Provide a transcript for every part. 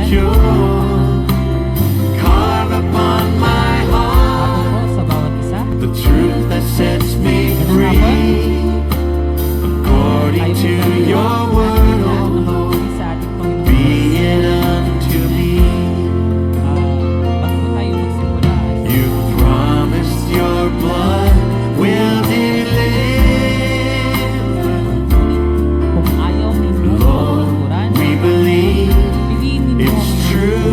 pure. Carve upon my heart Ako po sa bawat isa. the truth that sets me free. According to your word, O Lord, Sa ating Panginoon. be it unto me. Bago po tayo magsimula, You promised your blood will deliver. kung ayaw ninyo Lord, pagkukuran, we believe piliin ninyo it's ang true.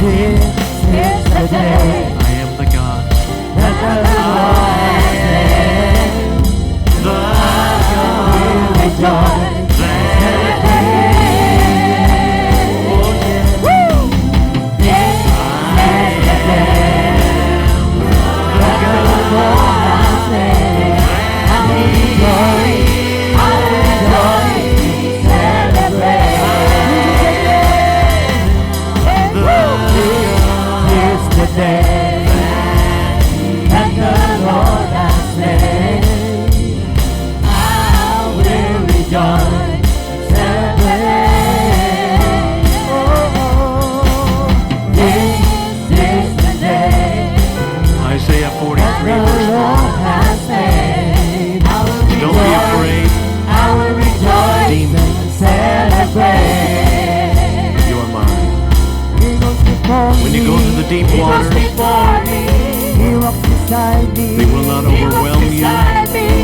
This is the day I am the God. that the Lord has made. The We'll rejoice, celebrate. Oh yeah. This is the day that the Lord has made. I will rejoice, celebrate. This is the day that the Lord has made. I will rejoice, celebrate. Oh, this is the day Isaiah 43 that the verse 1. Lord has made. I will Don't be rejoice, afraid. I will rejoice Demons. and celebrate. You are mine. He goes before When you go through the deep He goes waters, before me. He walks beside me. they will not overwhelm you. They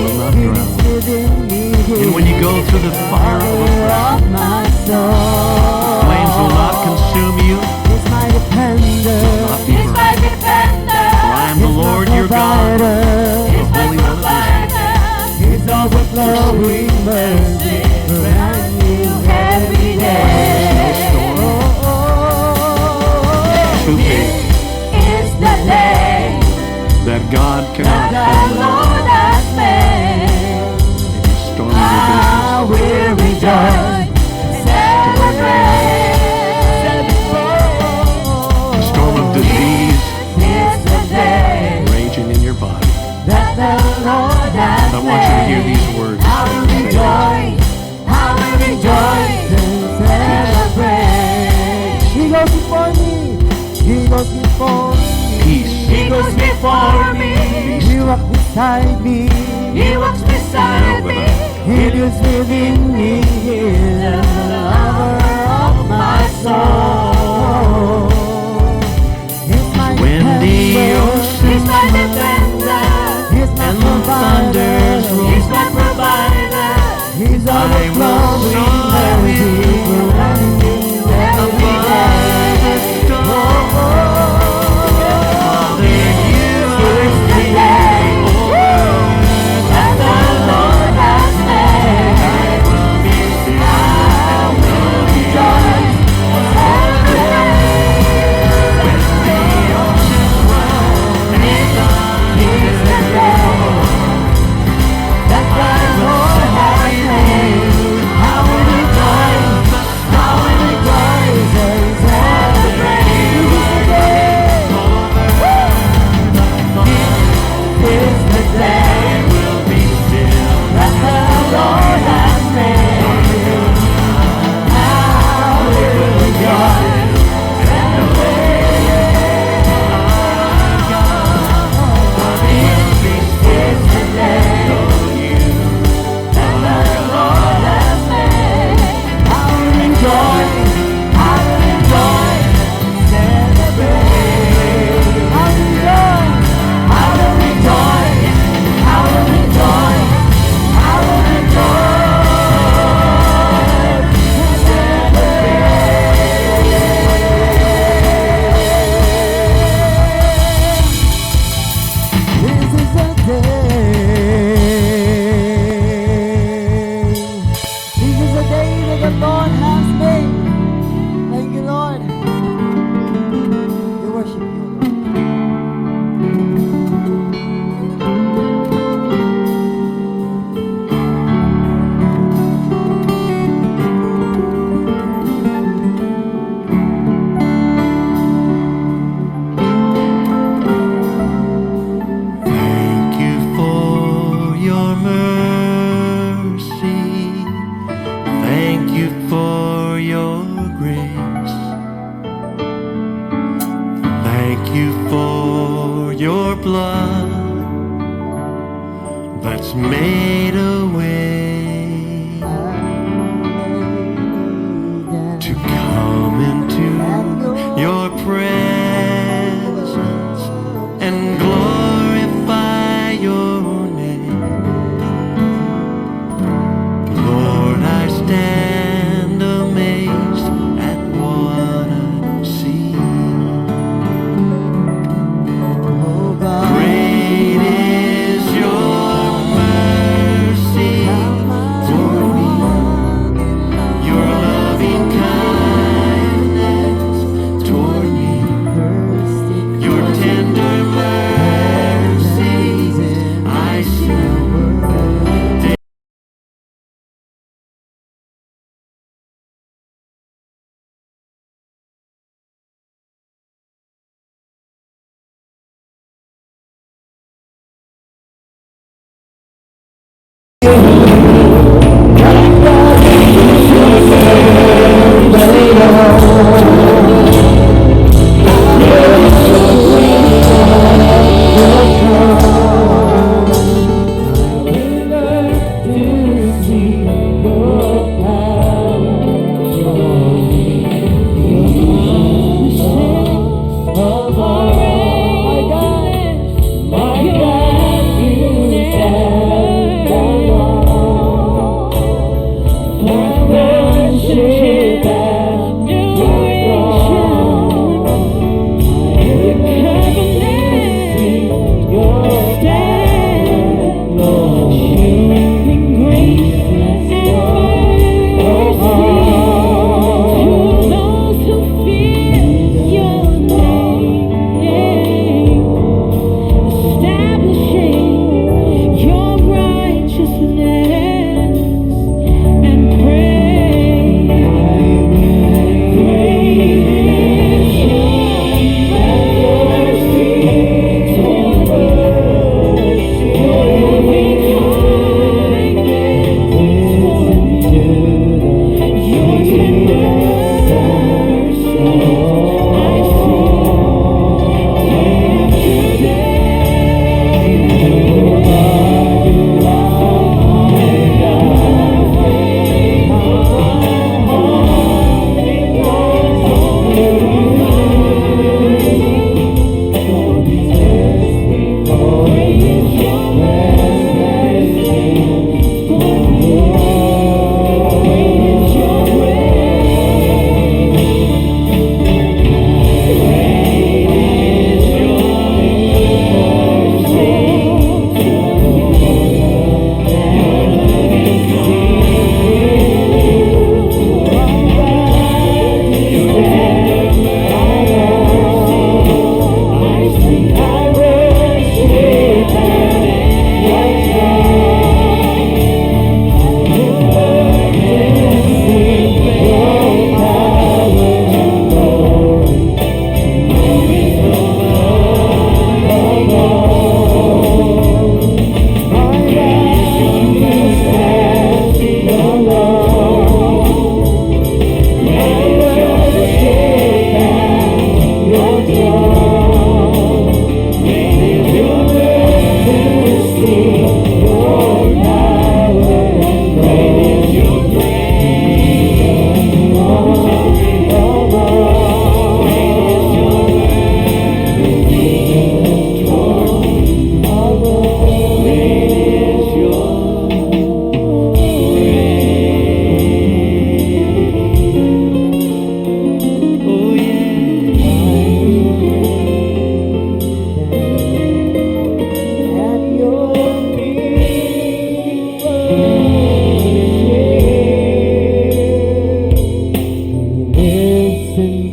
will not He drown. lives within me. And when you go through the fire of affliction, of my soul, flames will not consume you. He's my defender. Not be He's my burned. defender. For I am the Lord your God, the He's my Holy One of provider. He's overflowing mercy, brand new every day. Oh, oh, Too big is the day that God that cannot the handle. Lord has made. Maybe a storm in your I business, will rejoice, celebrate. a storm of disease It's the day raging in your body. that the Lord has I want you to hear these words. I will rejoice, I will rejoice and celebrate. He goes before me, He goes before me. Peace. He goes before me. He walks beside me. He walks beside me. He lives within me. He is the lover of my soul. He's my When the defender. oceans He's my defender. He's my and the provider. thunders roll, He's my provider. He's I will overflowing soar mercy. with Brand new every day. the storm. Father, you are It's the day that the Lord has made. I will rejoice,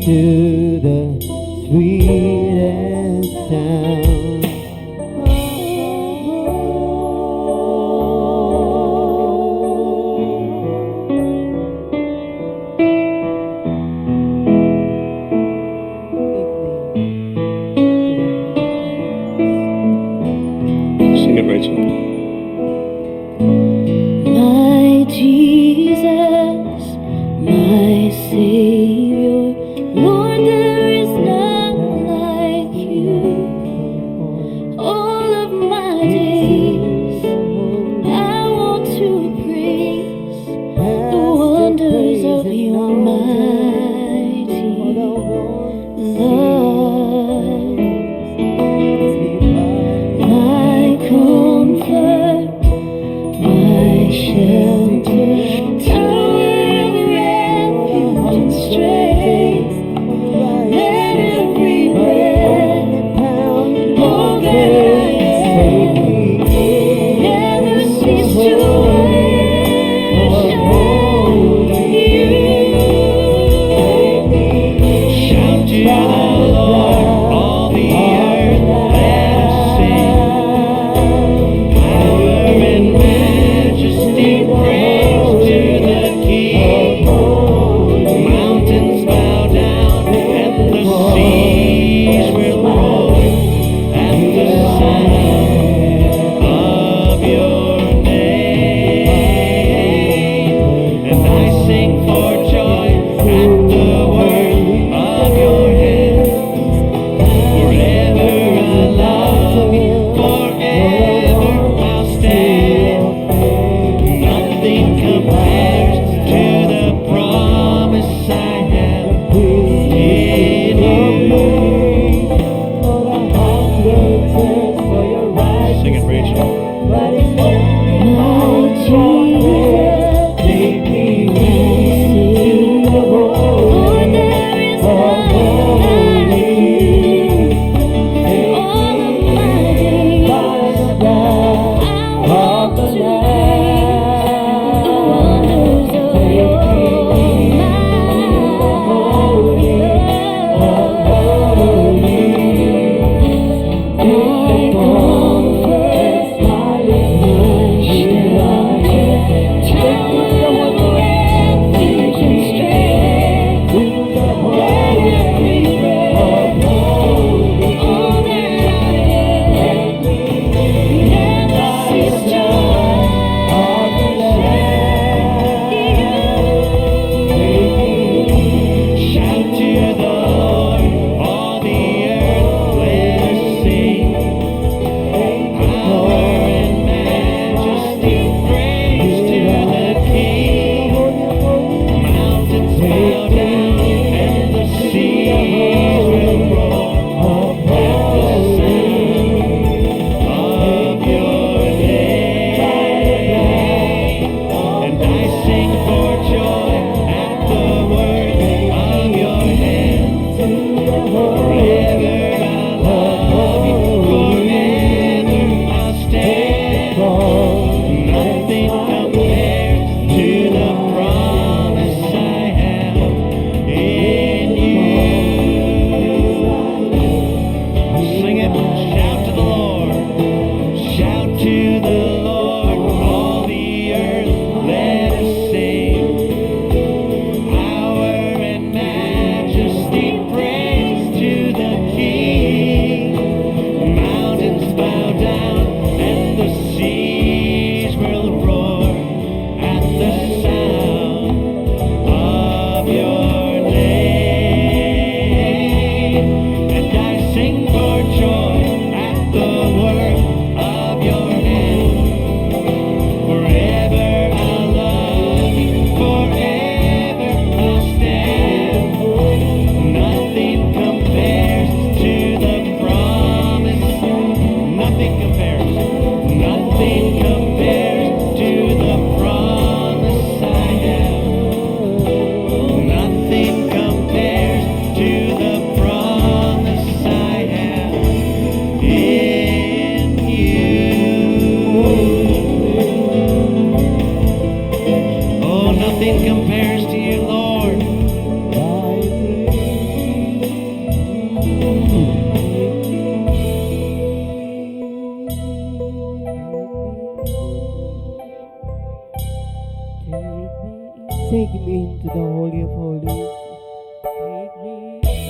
to the sweetest sound. Sing it, Rachel. My Jesus, my Savior, Lord, there is none like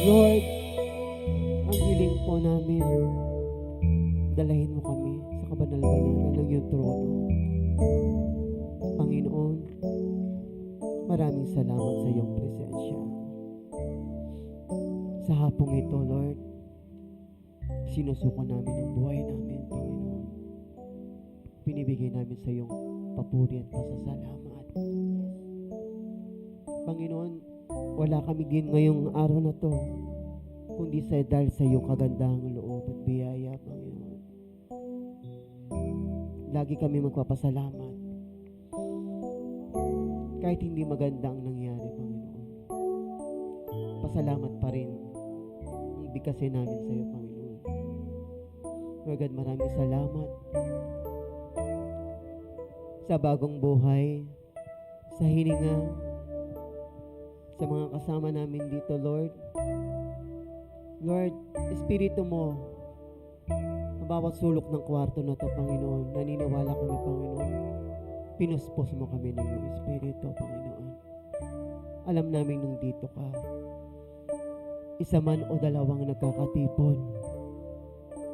Lord, ang hiling po namin, dalahin mo kami sa kabanal-banalan ng iyong trono. Panginoon, maraming salamat sa iyong presensya. Sa hapong ito, Lord, sinusuko namin ang buhay namin, Panginoon. Pinibigay namin sa iyong papuri at pasasalamat. Panginoon, wala kami din ngayong araw na to, kundi dahil sa iyong kagandahang loob at biyaya, Panginoon. Lagi kami magpapasalamat. Kahit hindi maganda ang nangyari, Panginoon. Pasalamat pa rin ang bigkasin namin sa iyo, Panginoon. Lord God, maraming salamat sa bagong buhay, sa hininga, sa mga kasama namin dito, Lord. Lord, Espiritu mo, ang bawat sulok ng kwarto na to, Panginoon, naniniwala kami, Panginoon, pinuspos mo kami ng iyong Espiritu, Panginoon. Alam namin nung dito ka, isa man o dalawang nagkakatipon,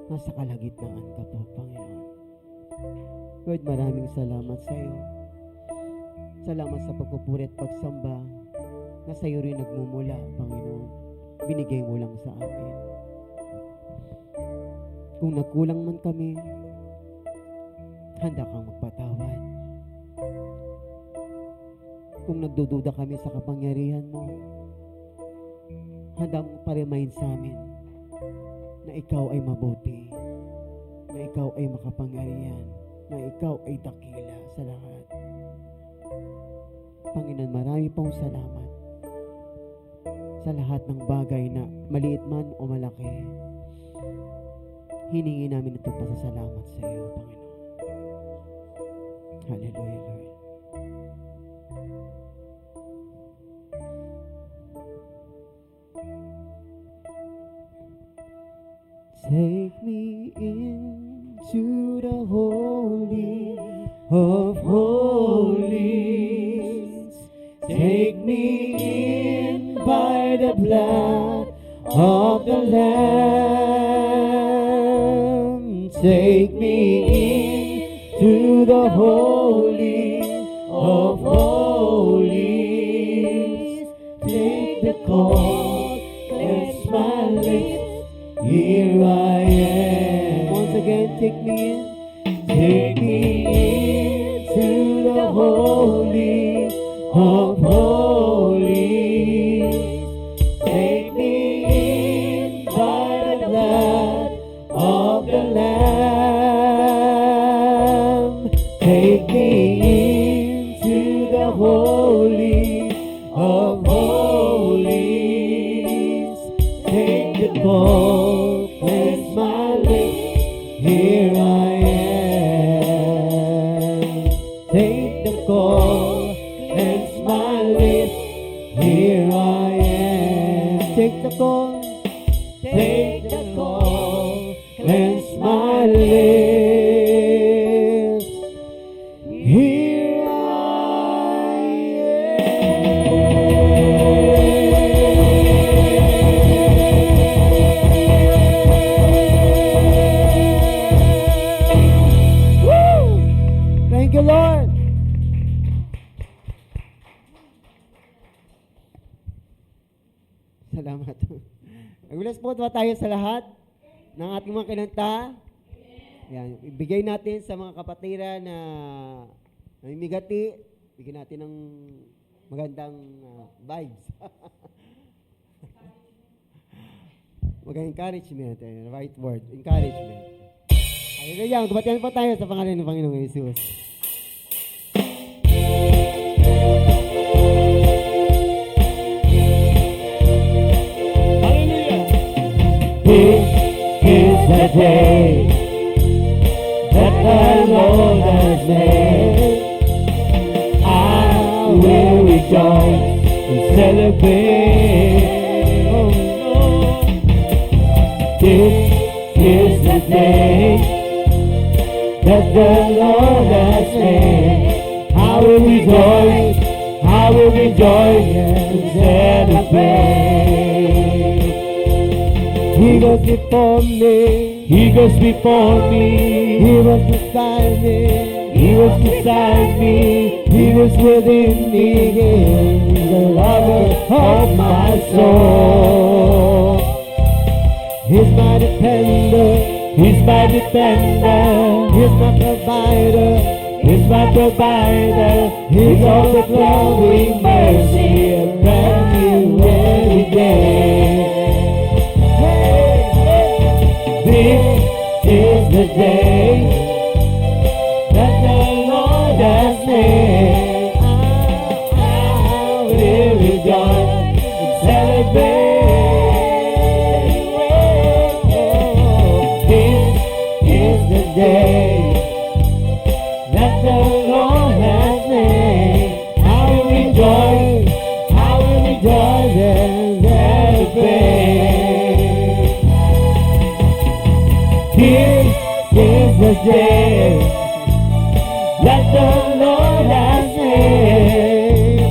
nasa kalagitnaan ka po, Panginoon. Lord, maraming salamat sa iyo. Salamat sa pagpupuri at pagsamba na sa iyo rin nagmumula, Panginoon. Binigay mo lang sa amin. Kung nagkulang man kami, handa kang magpatawad. Kung nagdududa kami sa kapangyarihan mo, handa mo pa-remind sa amin na ikaw ay mabuti, na ikaw ay makapangyarihan, na ikaw ay dakila sa lahat. Panginoon, marami pong salamat sa lahat ng bagay na maliit man o malaki. Hiningi namin itong pasasalamat sa iyo, Panginoon. Hallelujah, Lord. Take me into the holy of holies. Take me in by the blood of the Lamb. Take me into the holy of holies. Take the cold, cleanse my lips. Here I am. Once again, take me in. Take me into the holy of holies. Take me in by the blood of the Lamb. Take me into the holy of holies. Take the cold, cleanse my lips. Here I am. Take the cold, cleanse my lips. Here I am. Take the cold, cleanse my lips. Here I am. Woo! Thank you, Lord. Salamat. Mag-bless po ba tayo sa lahat ng ating mga kinanta? Yan, ibigay natin sa mga kapatira na namimigati. Bigyan natin ng magandang vibes. Mag-encouragement, right word, encouragement. Hallelujah, magbatihan po tayo sa pangalan ng Panginoong Jesus. This is the day that the Lord has made. I will rejoice and celebrate. Oh, no. This is the day that the Lord has made. I will rejoice and celebrate. He goes before me. He goes before me. He was beside me. He was beside me. He was within me. He's the lover of my soul. He's my defender. He's my defender. He's my provider. He's my provider. He's overflowing mercy and brand new every day. This is the day that the Lord has made. I will rejoice and celebrate. This is the day that the Lord has made. I will rejoice and celebrate. This is the day that the Lord has made.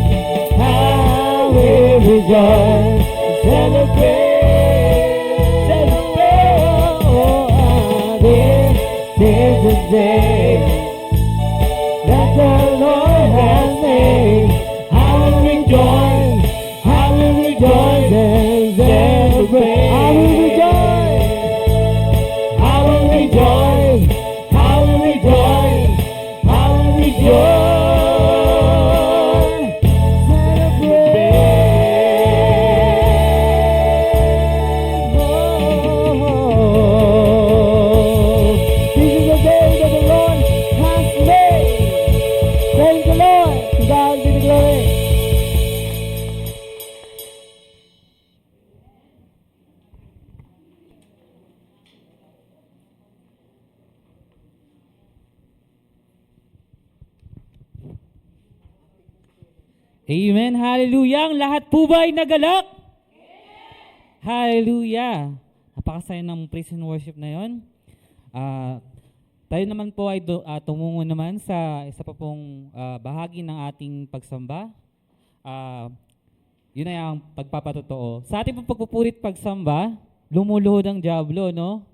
I will rejoice and celebrate. This is the day that the Lord has made. I will rejoice and celebrate. I will rejoice. I will rejoice. I will rejoice. I will rejoice. Celebrate. This is the day that the Lord has made. Praise the Lord. To God be the glory. Amen. Hallelujah. Ang lahat po ba ay nagalak? Hallelujah. Napakasaya ng praise and worship na yon. Tayo naman po ay tumungo naman sa isa pa pong bahagi ng ating pagsamba. Yun ay ang pagpapatotoo. Sa ating pagpupurit pagsamba, lumuluhod ang diablo, no?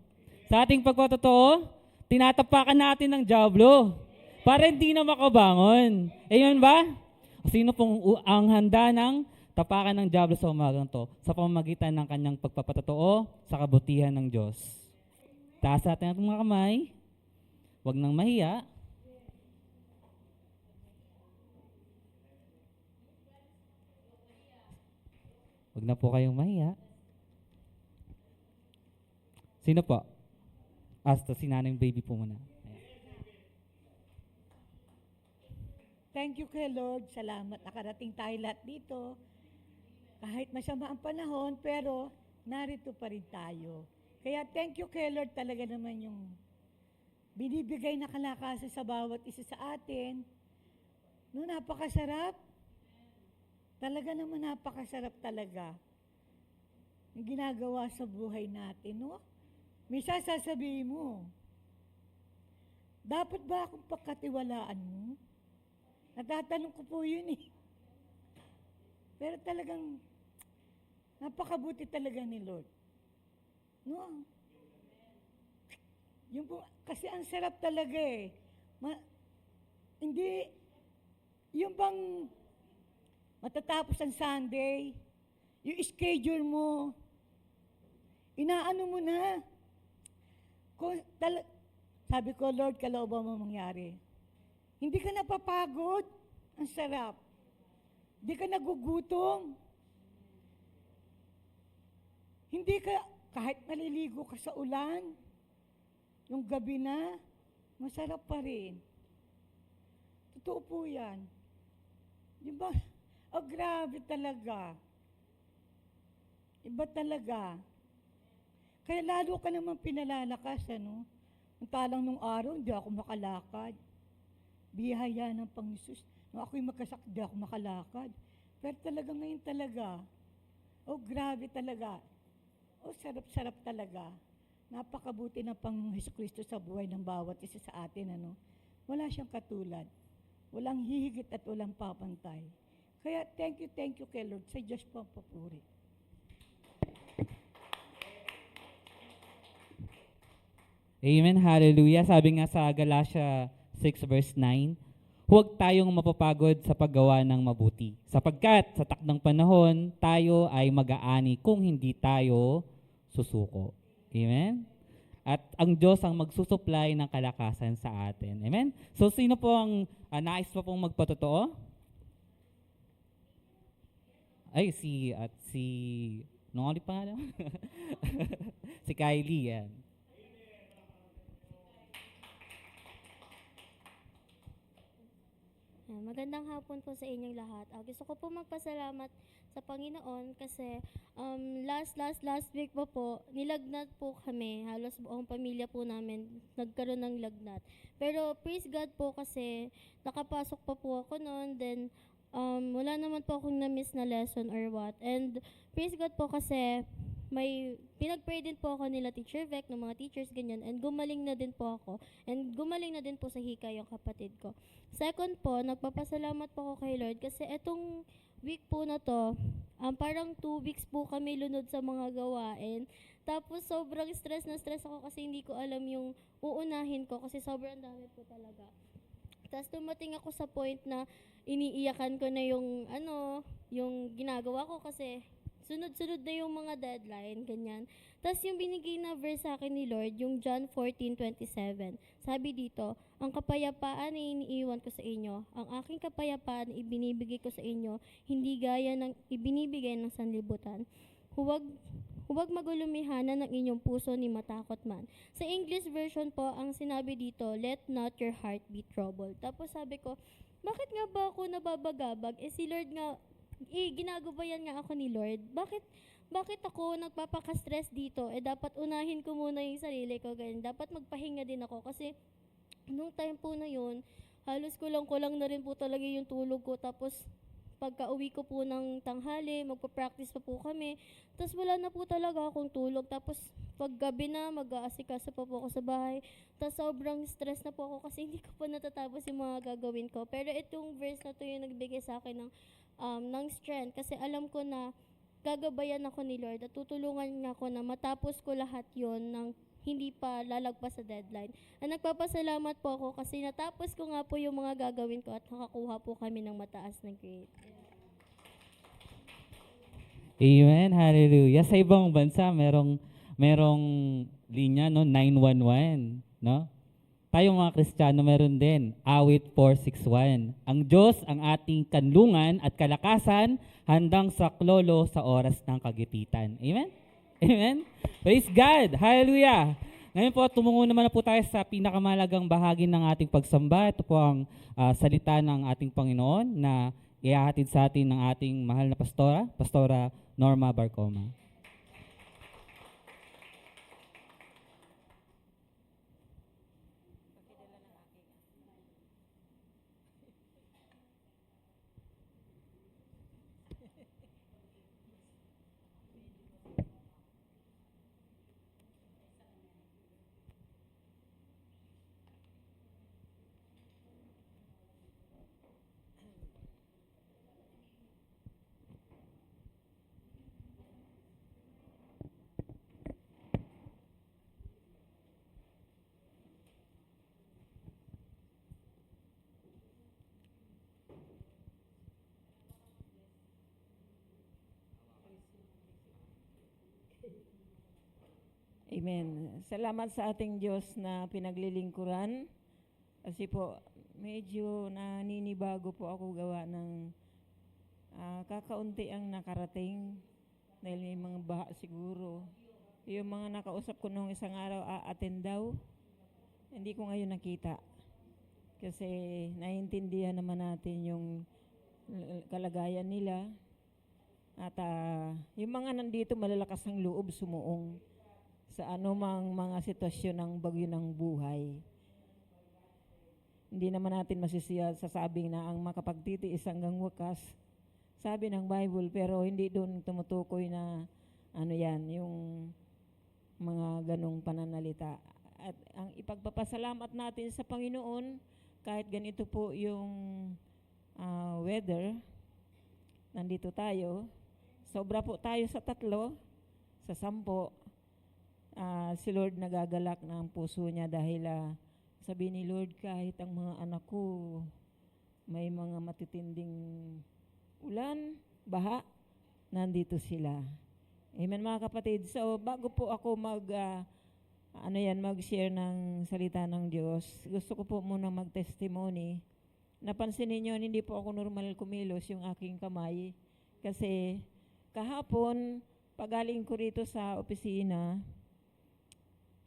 Sa ating pagpapatotoo, tinatapakan natin ng diablo para hindi na makabangon. Amen ba? Sino pong ang handa ng tapakan ng diablo sa umagang to? Sa pamamagitan ng kanyang pagpapatotoo sa kabutihan ng Diyos. Taas natin ang mga kamay. Huwag nang mahiya. Huwag na po kayong mahiya. Sino po? Asta, si nanang baby po muna. Thank you kay Lord. Salamat. Nakarating tayo lahat dito. Kahit masama ang panahon, pero narito pa rin tayo. Kaya thank you kay Lord talaga naman yung binibigay na kalakasan sa bawat isa sa atin. No, napakasarap. Talaga naman napakasarap talaga. Yung ginagawa sa buhay natin, no? May sasabihin mo, dapat ba akong pagkatiwalaan mo? Natatanong ko po yun eh. Pero talagang napakabuti talaga ni Lord. No? Yung po, kasi ang sarap talaga eh. Hindi, yung bang matatapos ang Sunday, yung schedule mo, inaano mo na. Sabi ko, Lord, kalooban mo mangyari. Hindi ka napapagod. Ang sarap. Hindi ka nagugutom. Hindi ka, kahit maliligo ka sa ulan, yung gabi na, masarap pa rin. Totoo po yan. Di ba? Oh, grabe talaga. Iba talaga. Kaya lalo ka naman pinalalakas, ano? Ang talang nung araw, hindi ako makalakad. Biyaya ng Panginoon. Nung ako'y magkasakit, di ako makalakad. Pero talaga ngayon talaga, oh grabe talaga. Oh sarap-sarap talaga. Napakabuti ng Panginoong Jesucristo sa buhay ng bawat isa sa atin. Ano? Wala siyang katulad. Walang hihigit at walang papantay. Kaya thank you kay Lord. Sa Diyos po ang papuri. Amen, hallelujah. Sabi nga sa Galatia 6 verse 9, huwag tayong mapapagod sa paggawa ng mabuti. Sapagkat sa takdang panahon, tayo ay mag-aani kung hindi tayo susuko. Amen? At ang Diyos ang magsusupply ng kalakasan sa atin. Amen? So sino po ang nais pa pong magpatotoo? Ay, nung ulit pangalan? Si Kylie, yan. Magandang hapon po sa inyong lahat. Gusto ko po magpasalamat sa Panginoon kasi last week po, nilagnat po kami. Halos buong pamilya po namin nagkaroon ng lagnat. Pero praise God po kasi nakapasok pa po ako noon. Then wala naman po akong na-miss na lesson or what. And praise God po kasi may pinag-pray din po ako nila Teacher Vec, ng mga teachers, ganyan. And gumaling na din po ako. And gumaling na din po sa hika yung kapatid ko. Second po, nagpapasalamat po ako kay Lord kasi etong week po na to, parang 2 weeks po kami lunod sa mga gawain. Tapos sobrang stress na stress ako kasi hindi ko alam yung uunahin ko kasi sobrang dami po talaga. Tapos dumating ako sa point na iniiyakan ko na yung ginagawa ko kasi sunod-sunod na yung mga deadline, ganyan. Tapos yung binigay na verse sa akin ni Lord, yung John 14:27. Sabi dito, ang kapayapaan na iniiwan ko sa inyo, ang aking kapayapaan na ibinibigay ko sa inyo, hindi gaya ng ibinibigay ng sanlibutan. Huwag magulumihanan ng inyong puso ni matakot man. Sa English version po, ang sinabi dito, let not your heart be troubled. Tapos sabi ko, bakit nga ba ako nababagabag? Si Lord nga, ginagabayan nga ako ni Lord. Bakit ako nagpapaka-stress dito? Dapat unahin ko muna yung sarili ko. Ganyan. Dapat magpahinga din ako kasi nung time po na yun, halos kulang na rin po talaga yung tulog ko. Tapos pagka uwi ko po ng tanghali, magpa-practice pa po kami. Tapos wala na po talaga akong tulog. Tapos pag gabi na, mag-aasikaso pa po ako sa bahay. Tapos sobrang stress na po ako kasi hindi ko pa natatapos yung mga gagawin ko. Pero itong verse na to yung nagbigay sa akin ng strength kasi alam ko na gagabayan ako ni Lord at tutulungan niya ako na matapos ko lahat yon ng hindi pa lalagpas sa deadline. At nagpapasalamat po ako kasi natapos ko nga po yung mga gagawin ko at nakakuha po kami ng mataas na grade. Amen, hallelujah. Sa ibang bansa, merong linya, no, 911, no? Tayong mga Kristiyano meron din, awit 461. Ang Diyos ang ating kanlungan at kalakasan handang saklolo sa oras ng kagipitan. Amen? Amen? Praise God! Hallelujah! Ngayon po, tumungo naman na po tayo sa pinakamahalagang bahagi ng ating pagsamba. Ito po ang salita ng ating Panginoon na ihahatid sa atin ng ating mahal na Pastora Norma Barcoma. Amen. Salamat sa ating Diyos na pinaglilingkuran. Kasi po, medyo naninibago po ako gawa ng kakaunti ang nakarating dahil may mga baha siguro. Yung mga nakausap ko noong isang araw, aattend daw. Hindi ko ngayon nakita. Kasi naiintindihan naman natin yung kalagayan nila. At yung mga nandito malalakas ang loob sumuong sa anumang mga sitwasyon ng bagyo ng buhay. Hindi naman natin masasabing na ang makapagtitiis hanggang wakas, sabi ng Bible, pero hindi doon tumutukoy na yung mga ganong pananalita. At ang ipagpapasalamat natin sa Panginoon, kahit ganito po yung weather, nandito tayo, sobra po tayo sa 3, sa 10, si Lord nagagalak ng puso niya dahil sabi ni Lord, kahit ang mga anak ko may mga matitinding ulan, baha, nandito sila. Amen mga kapatid. So bago po ako mag-share ng salita ng Diyos, gusto ko po muna mag-testimony. Napansin ninyo, hindi po ako normal kumilos yung aking kamay kasi kahapon, pagaling ko rito sa opisina,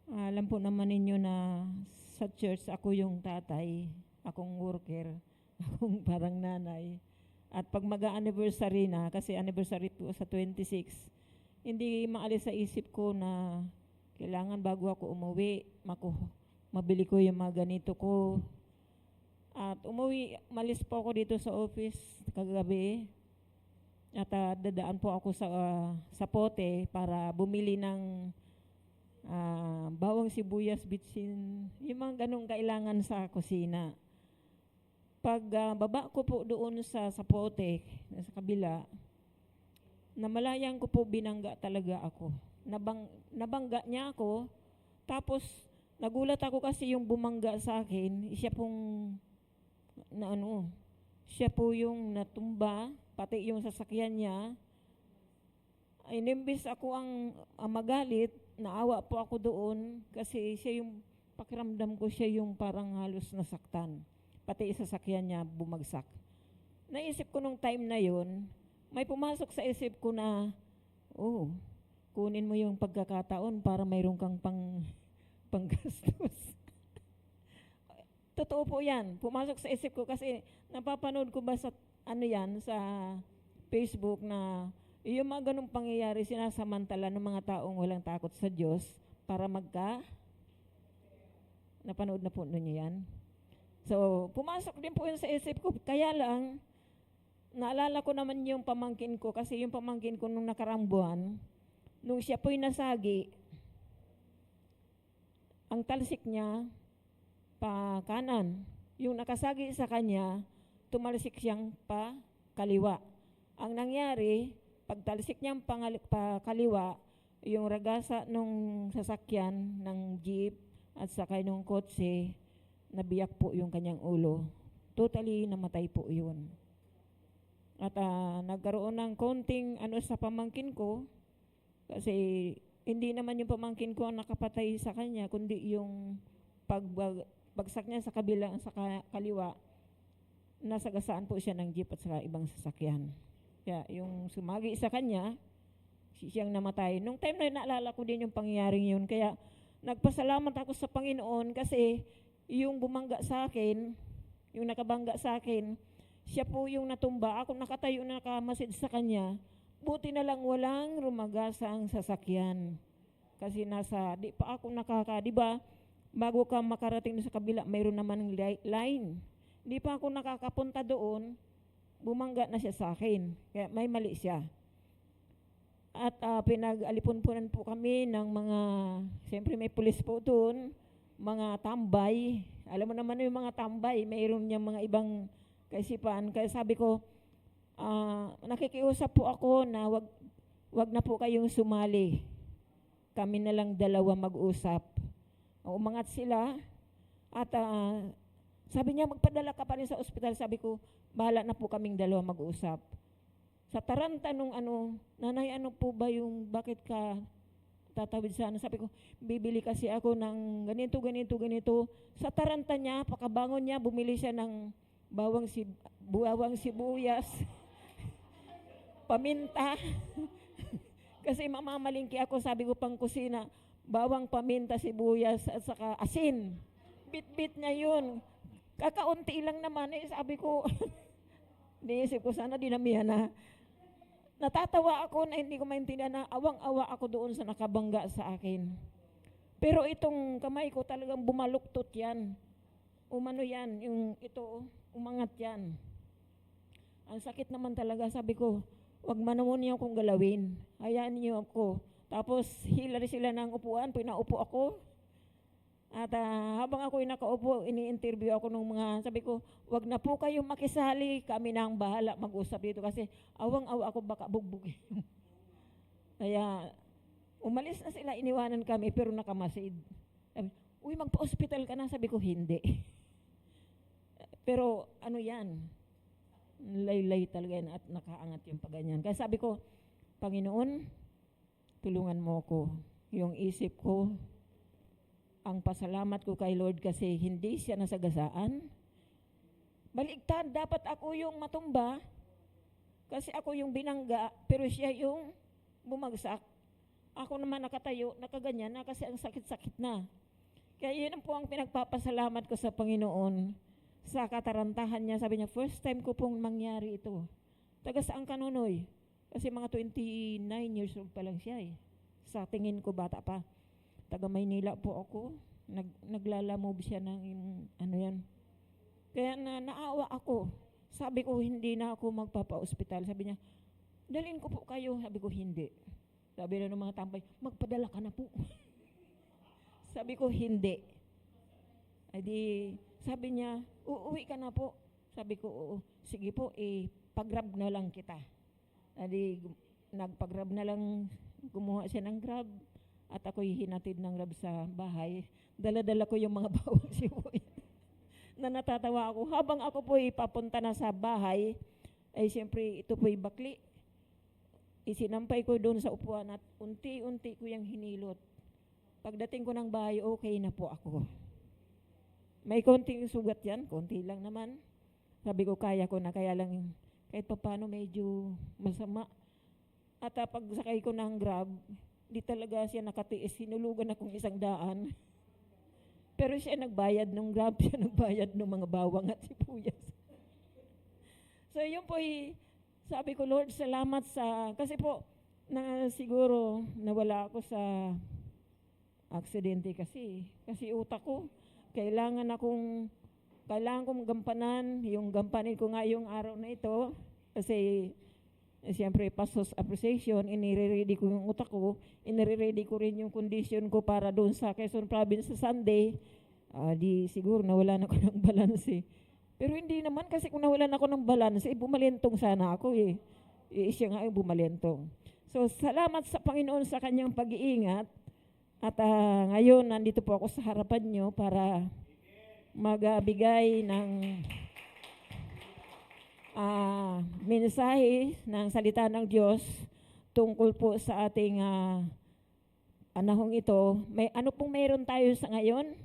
alam po naman ninyo na sa church ako yung tatay, akong worker, akong parang nanay. At pag mag-anniversary na, kasi anniversary po sa 26, hindi maalis sa isip ko na kailangan bago ako umuwi, mabili ko yung mga ganito ko. At malis po ako dito sa office kagabi. At dadaan po ako sa Pote para bumili ng bawang sibuyas, bitsin, yung mga ganong kailangan sa kusina. Pag baba ko po doon sa Pote, sa kabila, namalayan ko po binangga talaga ako. Nabangga niya ako, tapos nagulat ako kasi yung bumangga sa akin, siya po yung natumba, pati yung sasakyan niya. Inimbis ako ang magalit, naawa po ako doon kasi siya yung pakiramdam ko, siya yung parang halos nasaktan. Pati sasakyan niya bumagsak. Naisip ko nung time na yon, may pumasok sa isip ko na, kunin mo yung pagkakataon para mayroon kang panggastos. Totoo po yan. Pumasok sa isip ko kasi napapanood ko ba sa sa Facebook na yung mga ganung pangyayari sinasamantala ng mga taong walang takot sa Diyos para napanood na po ninyo yan. So, pumasok din po yun sa isip ko. Kaya lang, naalala ko naman yung pamangkin ko kasi yung pamangkin ko nung nakarambuan, nung siya po'y nasagi, ang talsik niya pa kanan. Yung nakasagi sa kanya, tumalsik siyang pa kaliwa. Ang nangyari, pagtalsik niyang pa kaliwa, yung ragasa nung sasakyan ng jeep at saka nung kotse, nabiyak po yung kanyang ulo. Totally namatay po yun. At nagkaroon ng konting sa pamangkin ko, kasi hindi naman yung pamangkin ko ang nakapatay sa kanya, kundi yung pagbagsak niya sa kaliwa, nasagasaan po siya ng jeep at saka ibang sasakyan. Kaya yung sumagi sa kanya, siyang namatay. Nung time na naalala ko din yung pangyayaring yun. Kaya nagpasalamat ako sa Panginoon kasi yung bumangga sa akin, yung nakabangga sa akin, siya po yung natumba. Ako nakatayo na nakamasid sa kanya. Buti na lang walang rumagasa ang sasakyan. Kasi di pa ako diba, bago ka makarating sa kabila, mayroon naman ng line. Di pa ako nakakapunta doon, bumangga na siya sa akin. Kaya may mali siya. At pinag-alipunpunan po kami ng mga, siyempre may pulis po doon, mga tambay. Alam mo naman yung mga tambay, mayroon niyang mga ibang kaisipan. Kaya sabi ko, nakikiusap po ako na wag na po kayong sumali. Kami na lang dalawa mag-usap. Umangat sila at sabi niya, magpadala ka pa rin sa ospital. Sabi ko, bahala na po kaming dalawa mag-usap. Sa taranta nung nanay, po ba yung bakit ka tatawid sa Sabi ko, bibili kasi ako ng ganito. Sa taranta niya, pakabangon niya, bumili siya ng bawang sibuyas, paminta. Kasi mamamalingki ako, sabi ko pang kusina, bawang, paminta, sibuyas, at saka asin. Bit-bit niya yun. Kakaunti lang naman, sabi ko, niisip ko sana dinamihan na. Natatawa ako na hindi ko maintindihan na awang-awa ako doon sa nakabangga sa akin. Pero itong kamay ko talagang bumaluktot yan. Umano yan, umangat yan. Ang sakit naman talaga, sabi ko, wag manamon niyo akong galawin. Hayaan niyo ako. Tapos hilari sila ng upuan, pinaupo ako. At habang ako'y nakaupo, ini-interview ako ng mga, sabi ko, wag na po kayong makisali, kami na ang bahala mag-usap dito kasi awang-awa ako baka bugbugin. Kaya Umalis na sila, iniwanan kami, pero nakamasid. Sabi, uy, magpa-hospital ka na. Sabi ko, hindi. Pero ano yan, laylay talaga yan at nakaangat yung paganyan. Kaya sabi ko, Panginoon, tulungan mo ko. Yung isip ko, ang pasalamat ko kay Lord kasi hindi siya nasagasaan. Baligtad, dapat ako yung matumba kasi ako yung binangga, pero siya yung bumagsak. Ako naman nakatayo, nakaganyan na kasi ang sakit-sakit na. Kaya yun po ang pinagpapasalamat ko sa Panginoon. Sa katarantahan niya, sabi niya, first time ko pong mangyari ito. Taga saan ka Nonoy? Kasi mga 29 years old pa lang siya eh. Sa tingin ko bata pa. Taga Maynila po ako. Naglalamove siya ng ano yan. Kaya naawa ako. Sabi ko, hindi na ako magpapa-hospital. Sabi niya, dalhin ko po kayo. Sabi ko, hindi. Sabi na ng mga tampay, magpadala ka na po. Sabi ko, hindi. Ay di, sabi niya, uuwi ka na po. Sabi ko, oo. Sige po, pag-grab na lang kita. Ay di, nagpag-grab na lang, kumuha siya ng grab. At ako'y hinatid ng grab sa bahay. Dala-dala ko yung mga bawang sibuyas. Na natatawa ako. Habang ako po'y papunta na sa bahay, ay siyempre ito po'y bakli. Isinampay ko doon sa upuan at unti-unti ko yung hinilot. Pagdating ko ng bahay, okay na po ako. May konting sugat yan, konti lang naman. Sabi ko, kaya ko na, kaya lang kahit paano medyo masama. At pagsakay ko ng grab, di talaga siya nakatiis, sinulugan akong 100. Pero siya nagbayad ng grab, siya nagbayad ng mga bawang at sibuyas. So yun po, sabi ko, Lord, salamat sa, kasi po, na siguro nawala ako sa aksidente kasi utak ko, kailangan kong gampanan, yung gampanin ko nga yung araw na ito, kasi siyempre, pastor's appreciation, inire-ready ko yung utak ko, inire-ready ko rin yung condition ko para doon sa Quezon Province sa Sunday, di siguro nawalan ako ng balance eh. Pero hindi naman kasi kung nawalan ako ng balance, bumalentong sana ako eh. Siya nga yung bumalentong. So, salamat sa Panginoon sa kanyang pag-iingat. At ngayon, nandito po ako sa harapan nyo para magbigay ng mensahe ng salita ng Diyos tungkol po sa ating panahong ito. Ano pong mayroon tayo sa ngayon?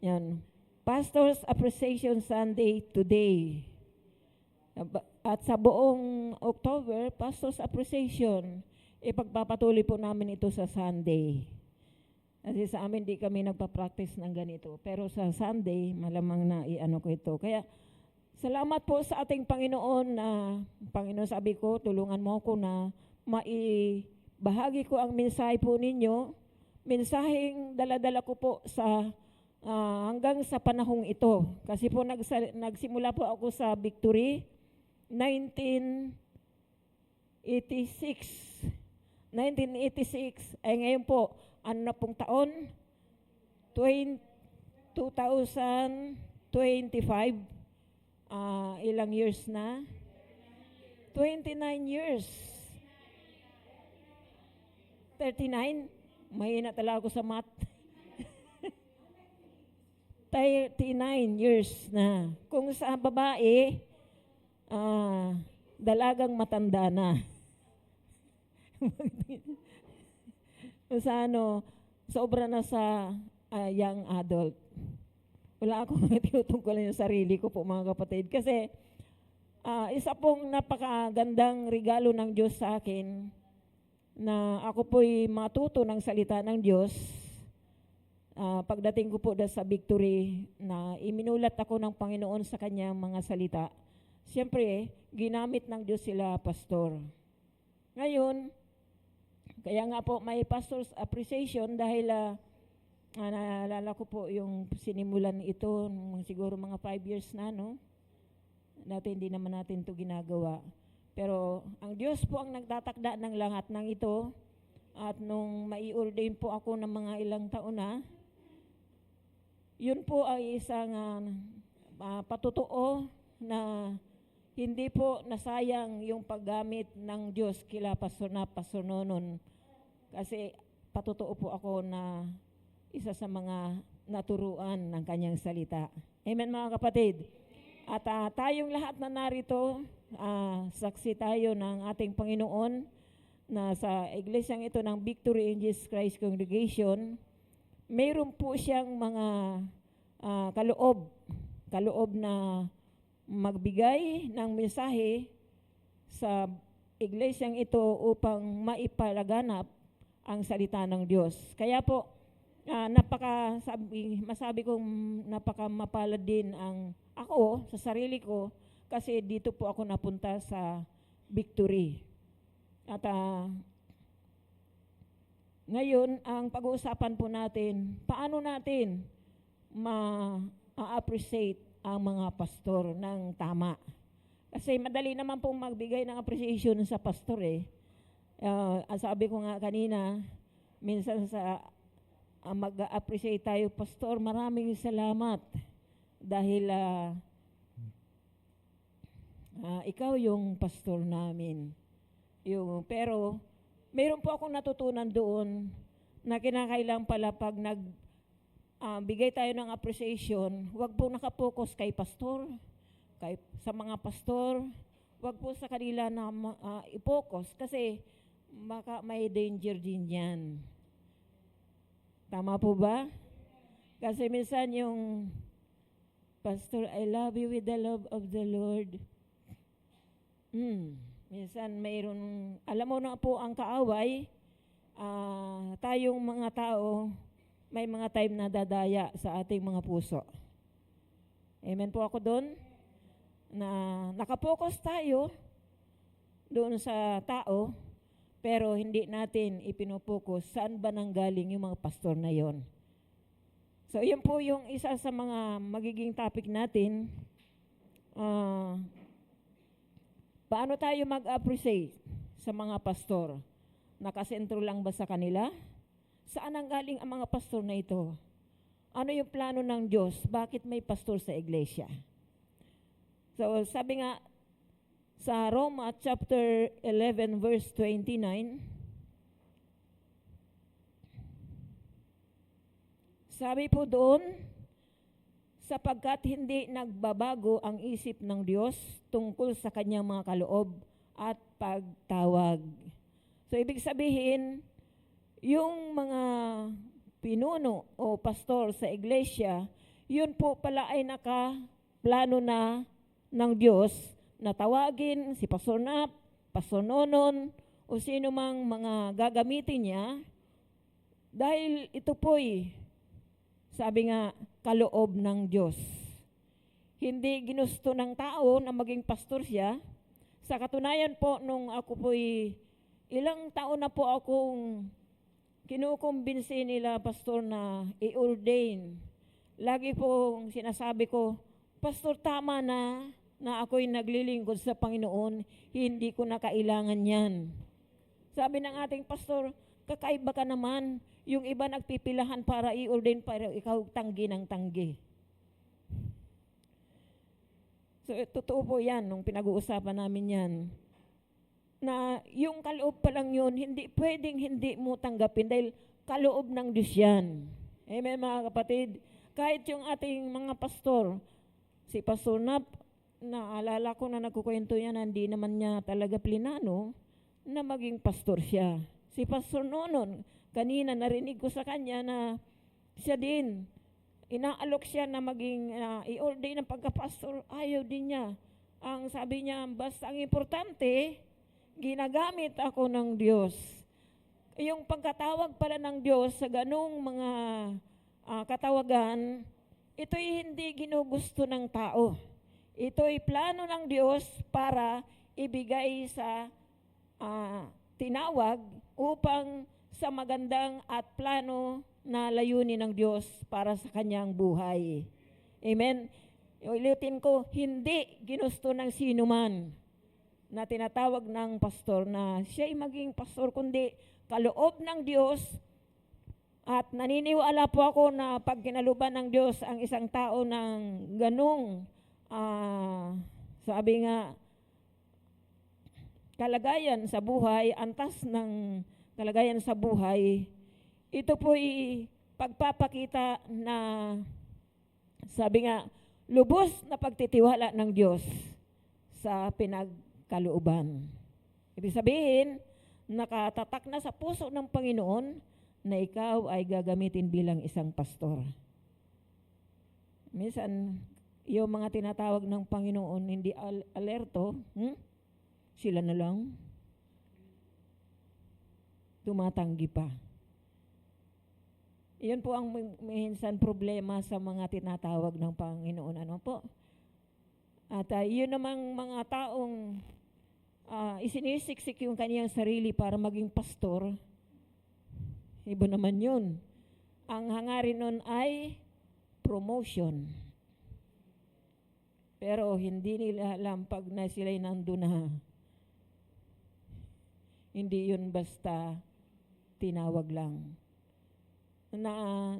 Yan. Pastor's Appreciation Sunday today. At sa buong October, Pastor's Appreciation, ipagpapatuloy po namin ito sa Sunday. Kasi sa amin di kami nagpa-practice ng ganito. Pero sa Sunday, malamang na iano ko ito. Kaya salamat po sa ating Panginoon na, Panginoon sabi ko, tulungan mo ako na maibahagi ko ang mensahe po ninyo. Mensaheng daladala ko po sa hanggang sa panahong ito. Kasi po nagsimula po ako sa Victory, 1986. 1986, ay ngayon po, ano na pong taon? 2025. Ilang years na? 29 years. 39? Mahina talaga ako sa math. 39 years na. Kung sa babae, dalagang matanda na. Sa sobra na sa young adult. Wala akong tinutungkulan yung sarili ko po mga kapatid. Kasi isa pong napakagandang regalo ng Diyos sa akin na ako po'y matuto ng salita ng Diyos. Pagdating ko po sa Victory na iminulat ako ng Panginoon sa kanyang mga salita. Siyempre, ginamit ng Diyos sila, pastor. Ngayon, kaya nga po may pastor's appreciation dahil naalala ko po yung sinimulan ito siguro mga 5 years na, no? Dati hindi naman natin ito ginagawa. Pero ang Diyos po ang nagtatakda ng lahat ng ito. At nung mai-ordain po ako ng mga ilang taon na, yun po ay isang patutuo na hindi po nasayang yung paggamit ng Diyos kila Pastor na Pastor Nonon. Kasi patotoo po ako na isa sa mga naturuan ng kanyang salita. Amen mga kapatid. At tayong lahat na narito, saksi tayo ng ating Panginoon na sa iglesyang ito ng Victory in Jesus Christ Congregation, mayroon po siyang mga kaloob na magbigay ng mensahe sa iglesyang ito upang maipalaganap ang salita ng Diyos. Kaya po, masabi kong napaka mapalad din ang ako sa sarili ko kasi dito po ako napunta sa Victory. At ngayon, ang pag-uusapan po natin, paano natin ma-appreciate ang mga pastor ng tama. Kasi madali naman pong magbigay ng appreciation sa pastor eh. Sabi ko nga kanina, minsan sa mag-appreciate tayo, Pastor, maraming salamat dahil ikaw yung pastor namin. Pero mayroon po akong natutunan doon na kinakailangan pala pag bigay tayo ng appreciation, wag po nakapokus kay pastor, sa mga pastor, wag po sa kanila na i-focus kasi may danger din yan. Tama po ba? Kasi minsan yung Pastor, I love you with the love of the Lord. Minsan mayroon, alam mo na po ang kaaway, tayong mga tao, may mga time na dadaya sa ating mga puso. Amen po ako doon? Na nakapokus tayo doon sa tao, pero hindi natin ipinopokus saan ba nanggaling yung mga pastor na yon. So yun po yung isa sa mga magiging topic natin. Paano tayo mag-appreciate sa mga pastor? Nakasentro lang ba sa kanila? Saan nanggaling ang mga pastor na ito? Ano yung plano ng Diyos? Bakit may pastor sa iglesia? So sabi nga, sa Roma chapter 11 verse 29, sabi po doon, sapagkat hindi nagbabago ang isip ng Diyos tungkol sa kanyang mga kaloob at pagtawag. So ibig sabihin, yung mga pinuno o pastor sa iglesia, yun po pala ay nakaplano na ng Diyos na tawagin si Pastor Nap, Pastor Nonon, o sino mang mga gagamitin niya, dahil ito po'y, sabi nga, kaloob ng Diyos. Hindi ginusto ng tao na maging pastor siya. Sa katunayan po, nung ako po'y, ilang taon na po akong kinukumbinsi nila, pastor, na i-ordain. Lagi pong sinasabi ko, Pastor, tama na ako'y naglilingkod sa Panginoon, hindi ko na kailangan yan. Sabi ng ating pastor, kakaiba ka naman, yung iba nagpipilahan para i-ordain, pero ikaw tanggi ng tanggi. So, totoo po yan, nung pinag-uusapan namin yan, na yung kaloob pa lang yun, hindi pwedeng hindi mo tanggapin dahil kaloob ng Diyos yan. Amen mga kapatid? Kahit yung ating mga pastor, si Pastor Nap, naalala ko na nagkukwento yan, hindi naman niya talaga plinano na maging pastor siya. Si Pastor Nonon, kanina narinig ko sa kanya na siya din, inaalok siya na maging i-ordain ng pagkapastor, ayaw din niya. Ang sabi niya, basta ang importante, ginagamit ako ng Diyos. Yung pagkatawag pala ng Diyos sa ganung mga katawagan, ito'y hindi ginugusto ng tao. Ito'y plano ng Diyos para ibigay sa tinawag upang sa magandang at plano na layunin ng Diyos para sa kanyang buhay. Amen? Ulitin ko, hindi ginusto ng sino man na tinatawag ng pastor na siya'y maging pastor, kundi kaloob ng Diyos. At naniniwala po ako na pag kinaluban ng Diyos ang isang tao ng ganong, sabi nga, kalagayan sa buhay, antas ng kalagayan sa buhay, ito po'y pagpapakita na, sabi nga, lubos na pagtitiwala ng Diyos sa pinagkalooban. Ibig sabihin, nakatatak na sa puso ng Panginoon na ikaw ay gagamitin bilang isang pastor. Minsan, yung mga tinatawag ng Panginoon hindi alerto, sila na lang tumatanggi pa. Iyon po ang minsan problema sa mga tinatawag ng Panginoon. Ano po? At yun namang mga taong isinisiksik yung kaniyang sarili para maging pastor, iba naman yun. Ang hangarin nun ay promotion. Pero hindi nila alam pag na sila'y nandun na, hindi yun basta tinawag lang.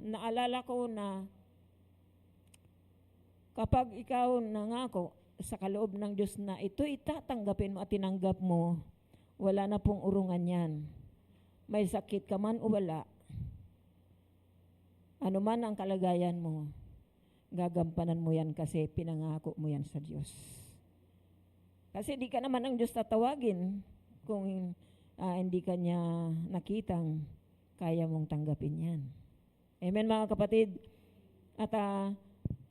Naalala ko na kapag ikaw nangako sa kaloob ng Diyos na ito itatanggapin mo at tinanggap mo, wala na pong urungan yan. May sakit ka man o wala, ano man ang kalagayan mo, gagampanan mo yan kasi pinangako mo yan sa Diyos. Kasi di ka naman ang Diyos tatawagin kung hindi ka niya nakitang kaya mong tanggapin yan. Amen mga kapatid. At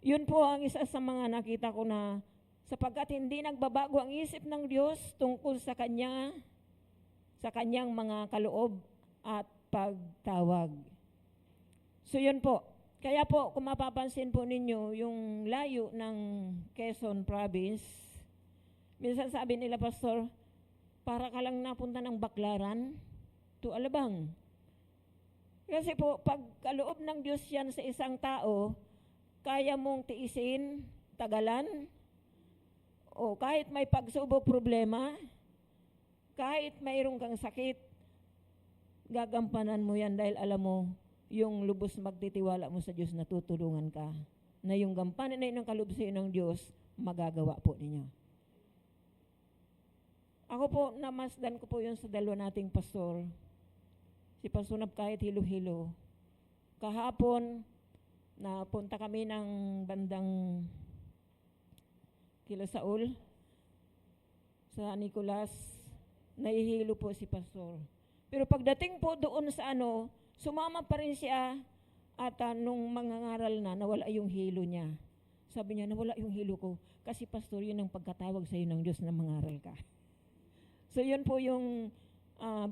yun po ang isa sa mga nakita ko na sapagkat hindi nagbabago ang isip ng Diyos tungkol sa Kanya, sa Kanyang mga kaloob at pagtawag. So yun po. Kaya po, kung mapapansin po ninyo, yung layo ng Quezon Province, minsan sabi nila, Pastor, para ka lang napunta ng Baclaran to Alabang. Kasi po, pag kaloob ng Diyos yan sa isang tao, kaya mong tiisin, tagalan, o kahit may pagsubok problema, kahit mayroong kang sakit, gagampanan mo yan dahil alam mo, yung lubos magtitiwala mo sa Diyos na tutulungan ka, na yung gampanan na yun ng kaloob sa iyo ng Diyos, magagawa po ninyo. Ako po, namasdan ko po yun sa dalawa nating pastor, si Pastor Nab kahit hilo-hilo. Kahapon, napunta kami ng bandang Kila Saul, sa Nicolas, nahihilo po si Pastor. Pero pagdating po doon sa sumama pa rin siya at nung mangangaral na, nawala yung hilo niya. Sabi niya, nawala yung hilo ko. Kasi Pastor, yun ang pagkatawag sa iyo ng Diyos na mangaral ka. So yun po yung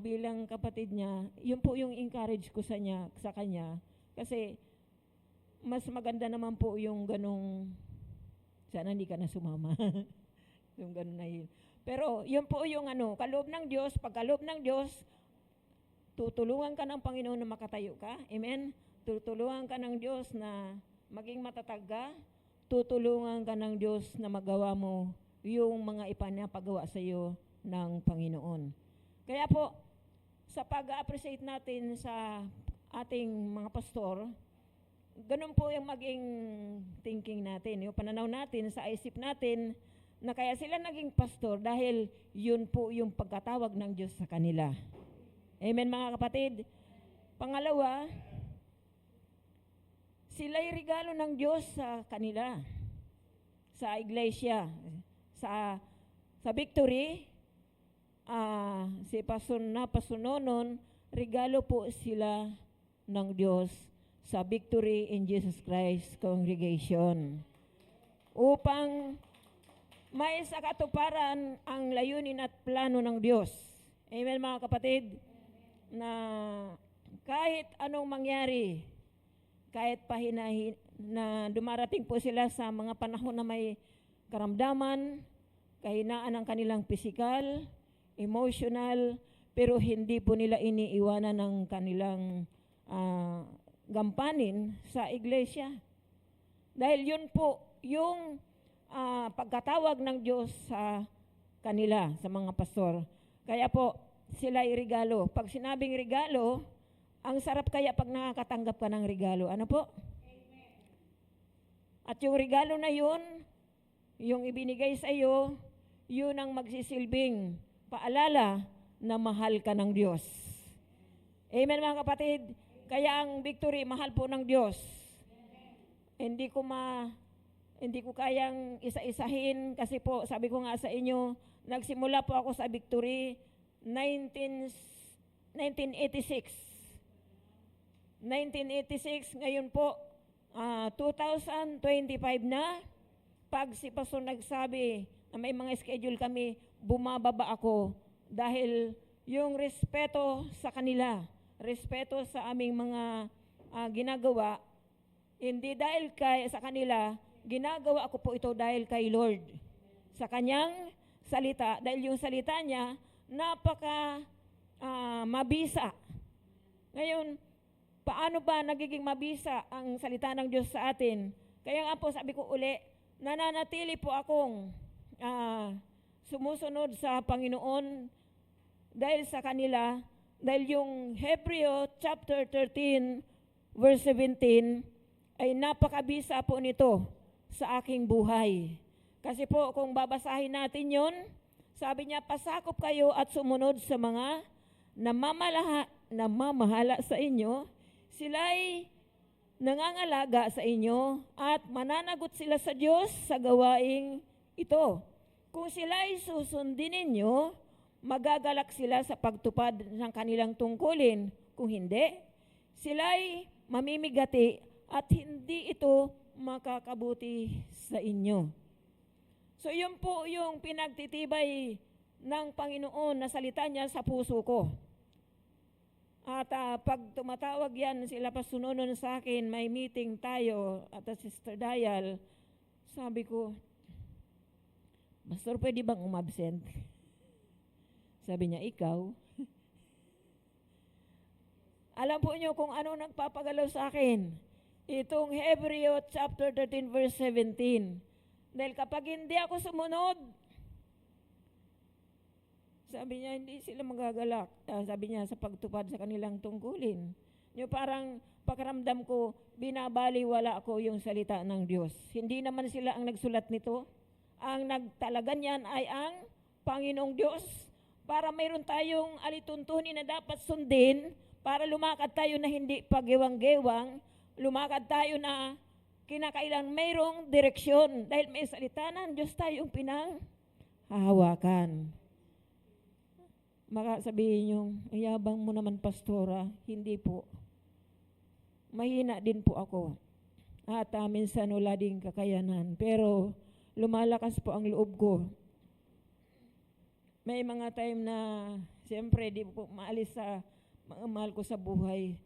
bilang kapatid niya, yun po yung encourage ko sa kanya. Kasi mas maganda naman po yung ganong, sana hindi ka na sumama. Yung ganon na yun. Pero yun po yung kaloob ng Diyos, pagkaloob ng Diyos, tutulungan ka ng Panginoon na makatayo ka. Amen? Tutulungan ka ng Diyos na maging matatag ka. Tutulungan ka ng Diyos na magawa mo yung mga ipanapagawa sa iyo ng Panginoon. Kaya po, sa pag-appreciate natin sa ating mga pastor, ganun po yung maging thinking natin, yung pananaw natin sa isip natin na kaya sila naging pastor dahil yun po yung pagkatawag ng Diyos sa kanila. Amen mga kapatid. Pangalawa, sila'y regalo ng Diyos sa kanila, sa iglesia, sa Victory. Si Pastor Nonon, regalo po sila ng Diyos sa Victory in Jesus Christ Congregation upang may sa katuparan ang layunin at plano ng Diyos. Amen mga kapatid, na kahit anong mangyari, kahit pahinahin na dumarating po sila sa mga panahon na may karamdaman, kahinaan ng kanilang pisikal, emotional, pero hindi po nila iniiwanan ng kanilang gampanin sa iglesia. Dahil yun po yung pagkatawag ng Diyos sa kanila, sa mga pastor. Kaya po, sila ay regalo. Pag sinabing regalo, ang sarap kaya pag nakakatanggap ka ng regalo. Ano po? Amen. At yung regalo na yun, yung ibinigay sa iyo, yun ang magsisilbing paalala na mahal ka ng Diyos. Amen mga kapatid? Kaya ang victory, mahal po ng Diyos. Hindi ko kayang isa-isahin kasi po, sabi ko nga sa inyo, nagsimula po ako sa victory 1986. 1986, ngayon po, 2025 na, pag si Pastor nagsabi na may mga schedule kami, bumababa ako dahil yung respeto sa kanila, respeto sa aming mga ginagawa, hindi dahil sa kanila, ginagawa ko po ito dahil kay Lord. Sa kanyang salita, dahil yung salita niya, napaka mabisa. Ngayon, paano ba nagiging mabisa ang salita ng Diyos sa atin? Kaya nga po sabi ko uli, nananatili po akong sumusunod sa Panginoon dahil sa kanila, dahil yung Hebreo chapter 13 verse 17 ay napakabisa po nito sa aking buhay. Kasi po kung babasahin natin yon, sabi niya, pasakop kayo at sumunod sa mga namamahala sa inyo, sila'y nangangalaga sa inyo at mananagot sila sa Diyos sa gawaing ito. Kung sila'y susundin ninyo, magagalak sila sa pagtupad ng kanilang tungkulin. Kung hindi, sila'y mamimigati at hindi ito makakabuti sa inyo. So yun po yung pinagtitibay ng Panginoon na salita niya sa puso ko. At pag tumatawag yan, sila pa sununon sa akin, may meeting tayo at Sister Dial, sabi ko, Pastor, pwede bang umabsent? Sabi niya, ikaw? Alam po niyo kung ano nagpapagalaw sa akin? Itong Hebreo chapter 13 verse 17. Dahil kapag hindi ako sumunod, sabi niya, hindi sila magagalak. Sabi niya, sa pagtupad sa kanilang tungkulin. Yung parang pakiramdam ko, binabaliwala ako yung salita ng Diyos. Hindi naman sila ang nagsulat nito. Ang nagtalaga niyan ay ang Panginoong Diyos. Para mayroon tayong alituntunin na dapat sundin, para lumakad tayo na hindi pagiwang-gewang, lumakad tayo na kinakailan mayroong direksyon. Dahil may salita ng Diyos tayong pinanghahawakan. Baka sabihin nyo, ayabang mo naman, pastora. Hindi po. Mahina din po ako. At minsan wala din kakayanan. Pero lumalakas po ang loob ko. May mga time na, siyempre, di po maalis sa mga mahal ko sa buhay.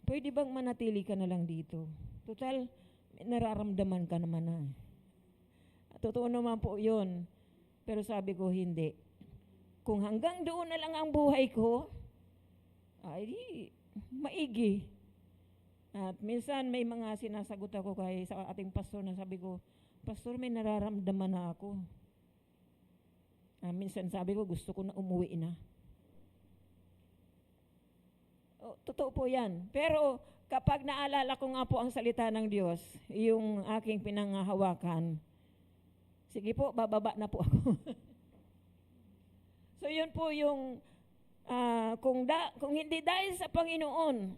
Pwede bang manatili ka na lang dito? Total, nararamdaman ka naman na. Totoo naman po yun. Pero sabi ko, hindi. Kung hanggang doon na lang ang buhay ko, ay maigi. At minsan may mga sinasagot ako kay sa ating pastor na sabi ko, Pastor, may nararamdaman na ako. Minsan sabi ko, gusto ko na umuwi na. Totoo po yan. Pero kapag naalala ko nga po ang salita ng Diyos, yung aking pinanghahawakan, sige po, bababa na po ako. So yun po yung, kung hindi dahil sa Panginoon,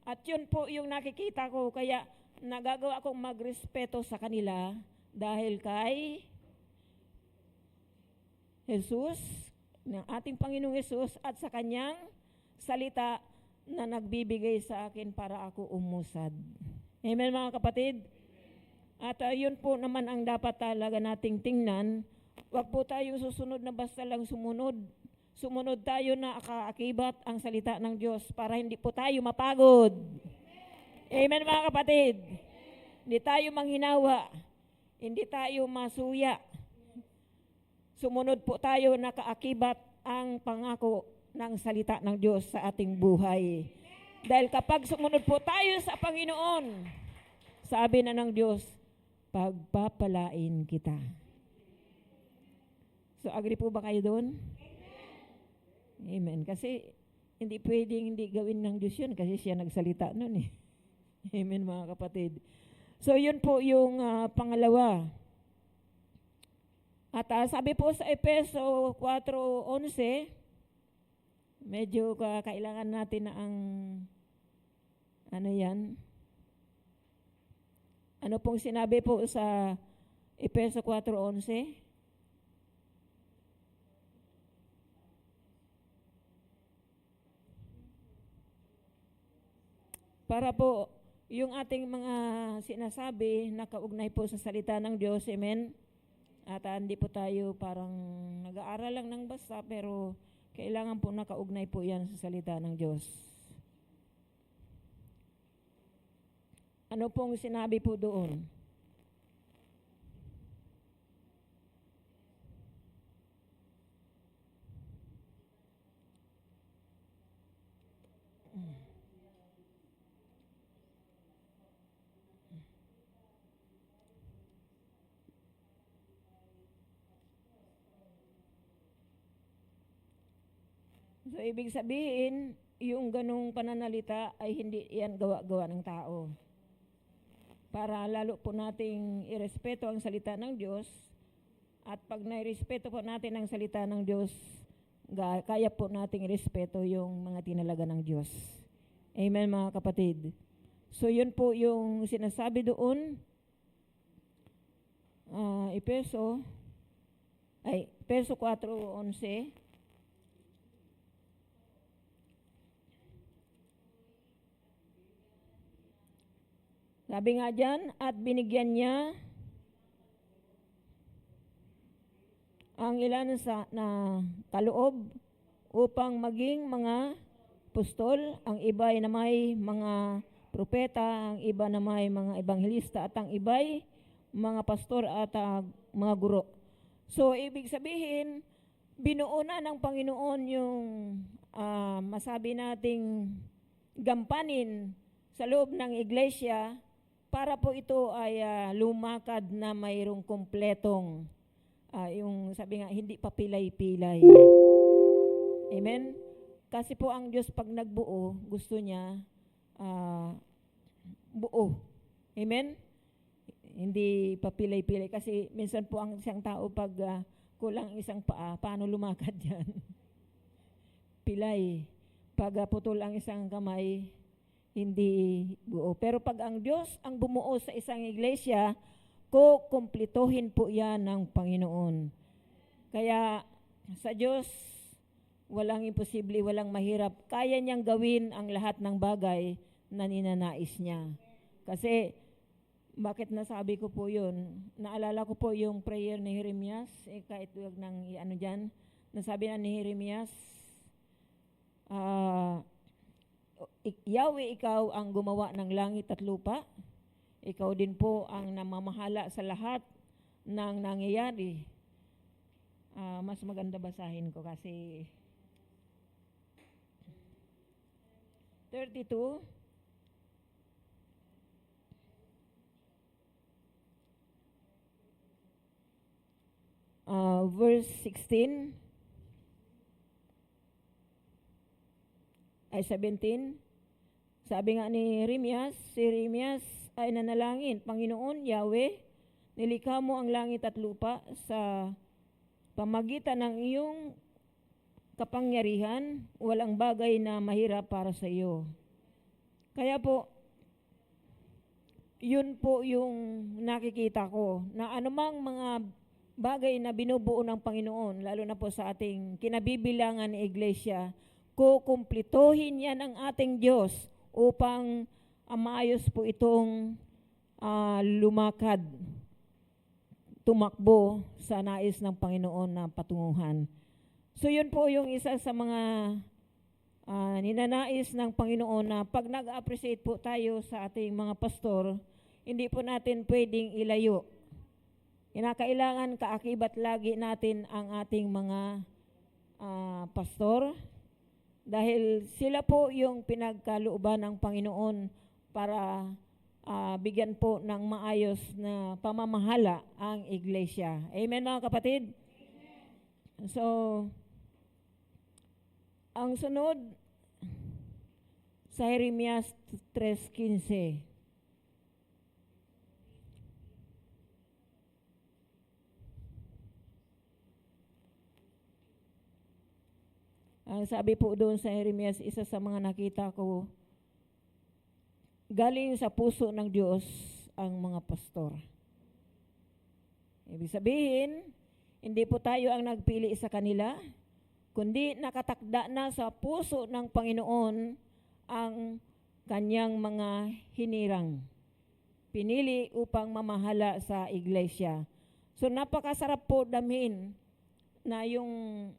at yun po yung nakikita ko, kaya nagagawa akong magrespeto sa kanila dahil kay Jesus, ng ating Panginoong Jesus, at sa kanyang salita na nagbibigay sa akin para ako umusad. Amen mga kapatid? At yun po naman ang dapat talaga nating tingnan. Huwag po tayong susunod na basta lang sumunod. Sumunod tayo na akaakibat ang salita ng Diyos para hindi po tayo mapagod. Amen mga kapatid? Hindi tayo manghinawa. Hindi tayo masuya. Sumunod po tayo na kaakibat ang pangako ng salita ng Diyos sa ating buhay. Dahil kapag sumunod po tayo sa Panginoon, sabi na ng Diyos, pagpapalain kita. So, agree po ba kayo doon? Amen. Kasi, hindi pwedeng hindi gawin ng Diyos yun kasi siya nagsalita nun eh. Amen mga kapatid. So, yun po yung pangalawa. At sabi po sa Efeso 4:11, medyo kailangan natin na ang ano yan? Ano pong sinabi po sa Efeso 4:11? Para po yung ating mga sinasabi nakaugnay po sa salita ng Diyos, amen? At hindi po tayo parang nag-aaral lang ng basta, pero kailangan po nakaugnay po yan sa salita ng Diyos. Ano pong sinabi po doon? So, ibig sabihin, yung ganong pananalita ay hindi yan gawa-gawa ng tao. Para lalo po nating irespeto ang salita ng Diyos, at pag nairespeto po natin ang salita ng Diyos, kaya po nating irespeto yung mga tinalaga ng Diyos. Amen, mga kapatid. So, yun po yung sinasabi doon, Efeso 4:11. Sabi nga dyan, at binigyan niya ang ilan na kaloob upang maging mga apostol, ang iba ay na may mga propeta, ang iba na may mga ebanghelista, at ang iba ay mga pastor at mga guro. So, ibig sabihin, binuo na ng Panginoon yung masabi nating gampanin sa loob ng iglesia para po ito ay lumakad na mayroong kumpletong, yung sabi nga, hindi pa pilay-pilay. Amen? Kasi po ang Diyos pag nagbuo, gusto niya buo. Amen? Hindi pa pilay-pilay. Kasi minsan po ang isang tao pag kulang isang paa, paano lumakad yan? Pilay. Pag putol ang isang kamay, hindi buo. Pero pag ang Diyos ang bumuo sa isang iglesia, kukumplituhin po yan ng Panginoon. Kaya sa Diyos, walang imposible, walang mahirap. Kaya niyang gawin ang lahat ng bagay na ninanais niya. Kasi, bakit nasabi ko po yun? Naalala ko po yung prayer ni Jeremias, kahit huwag nang dyan, nasabi na ni Jeremias, Yahweh, ikaw ang gumawa ng langit at lupa. Ikaw din po ang namamahala sa lahat ng nangyayari. Mas maganda basahin ko kasi 32. Verse 16 ay 17. Sabi nga ni si Jeremias ay nanalangin, Panginoon Yahweh, nilikha mo ang langit at lupa sa pamagitan ng iyong kapangyarihan, walang bagay na mahirap para sa iyo. Kaya po, yun po yung nakikita ko, na anumang mga bagay na binubuo ng Panginoon, lalo na po sa ating kinabibilangan ni Iglesia, kukumplituhin yan ang ating Diyos upang maayos po itong lumakad, tumakbo sa nais ng Panginoon na patunguhan. So yun po yung isa sa mga ninanais ng Panginoon na pag nag-appreciate po tayo sa ating mga pastor, hindi po natin pwedeng ilayo. Kinakailangan kaakibat lagi natin ang ating mga pastor dahil sila po yung pinagkalooban ng Panginoon para bigyan po ng maayos na pamamahala ang iglesia. Amen, mga kapatid? Amen. So, ang sunod sa Jeremias 3:15. Ang sabi po doon sa Jeremias, isa sa mga nakita ko, galing sa puso ng Diyos ang mga pastor. Ibig sabihin, hindi po tayo ang nagpili sa kanila, kundi nakatakda na sa puso ng Panginoon ang kanyang mga hinirang. Pinili upang mamahala sa iglesia. So napakasarap po damhin na yung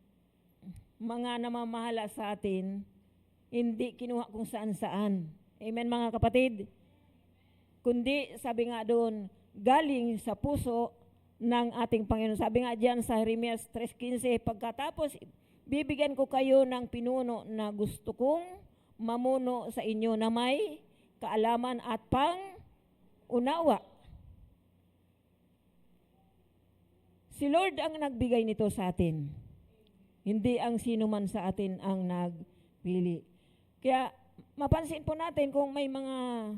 mga namamahala sa atin, hindi kinuha kung saan-saan. Amen mga kapatid? Kundi, sabi nga doon, galing sa puso ng ating Panginoon. Sabi nga diyan sa Jeremias 3:15, pagkatapos bibigyan ko kayo ng pinuno na gusto kong mamuno sa inyo na may kaalaman at pang-unawa. Si Lord ang nagbigay nito sa atin. Hindi ang sino man sa atin ang nagpili. Kaya mapansin po natin kung may mga,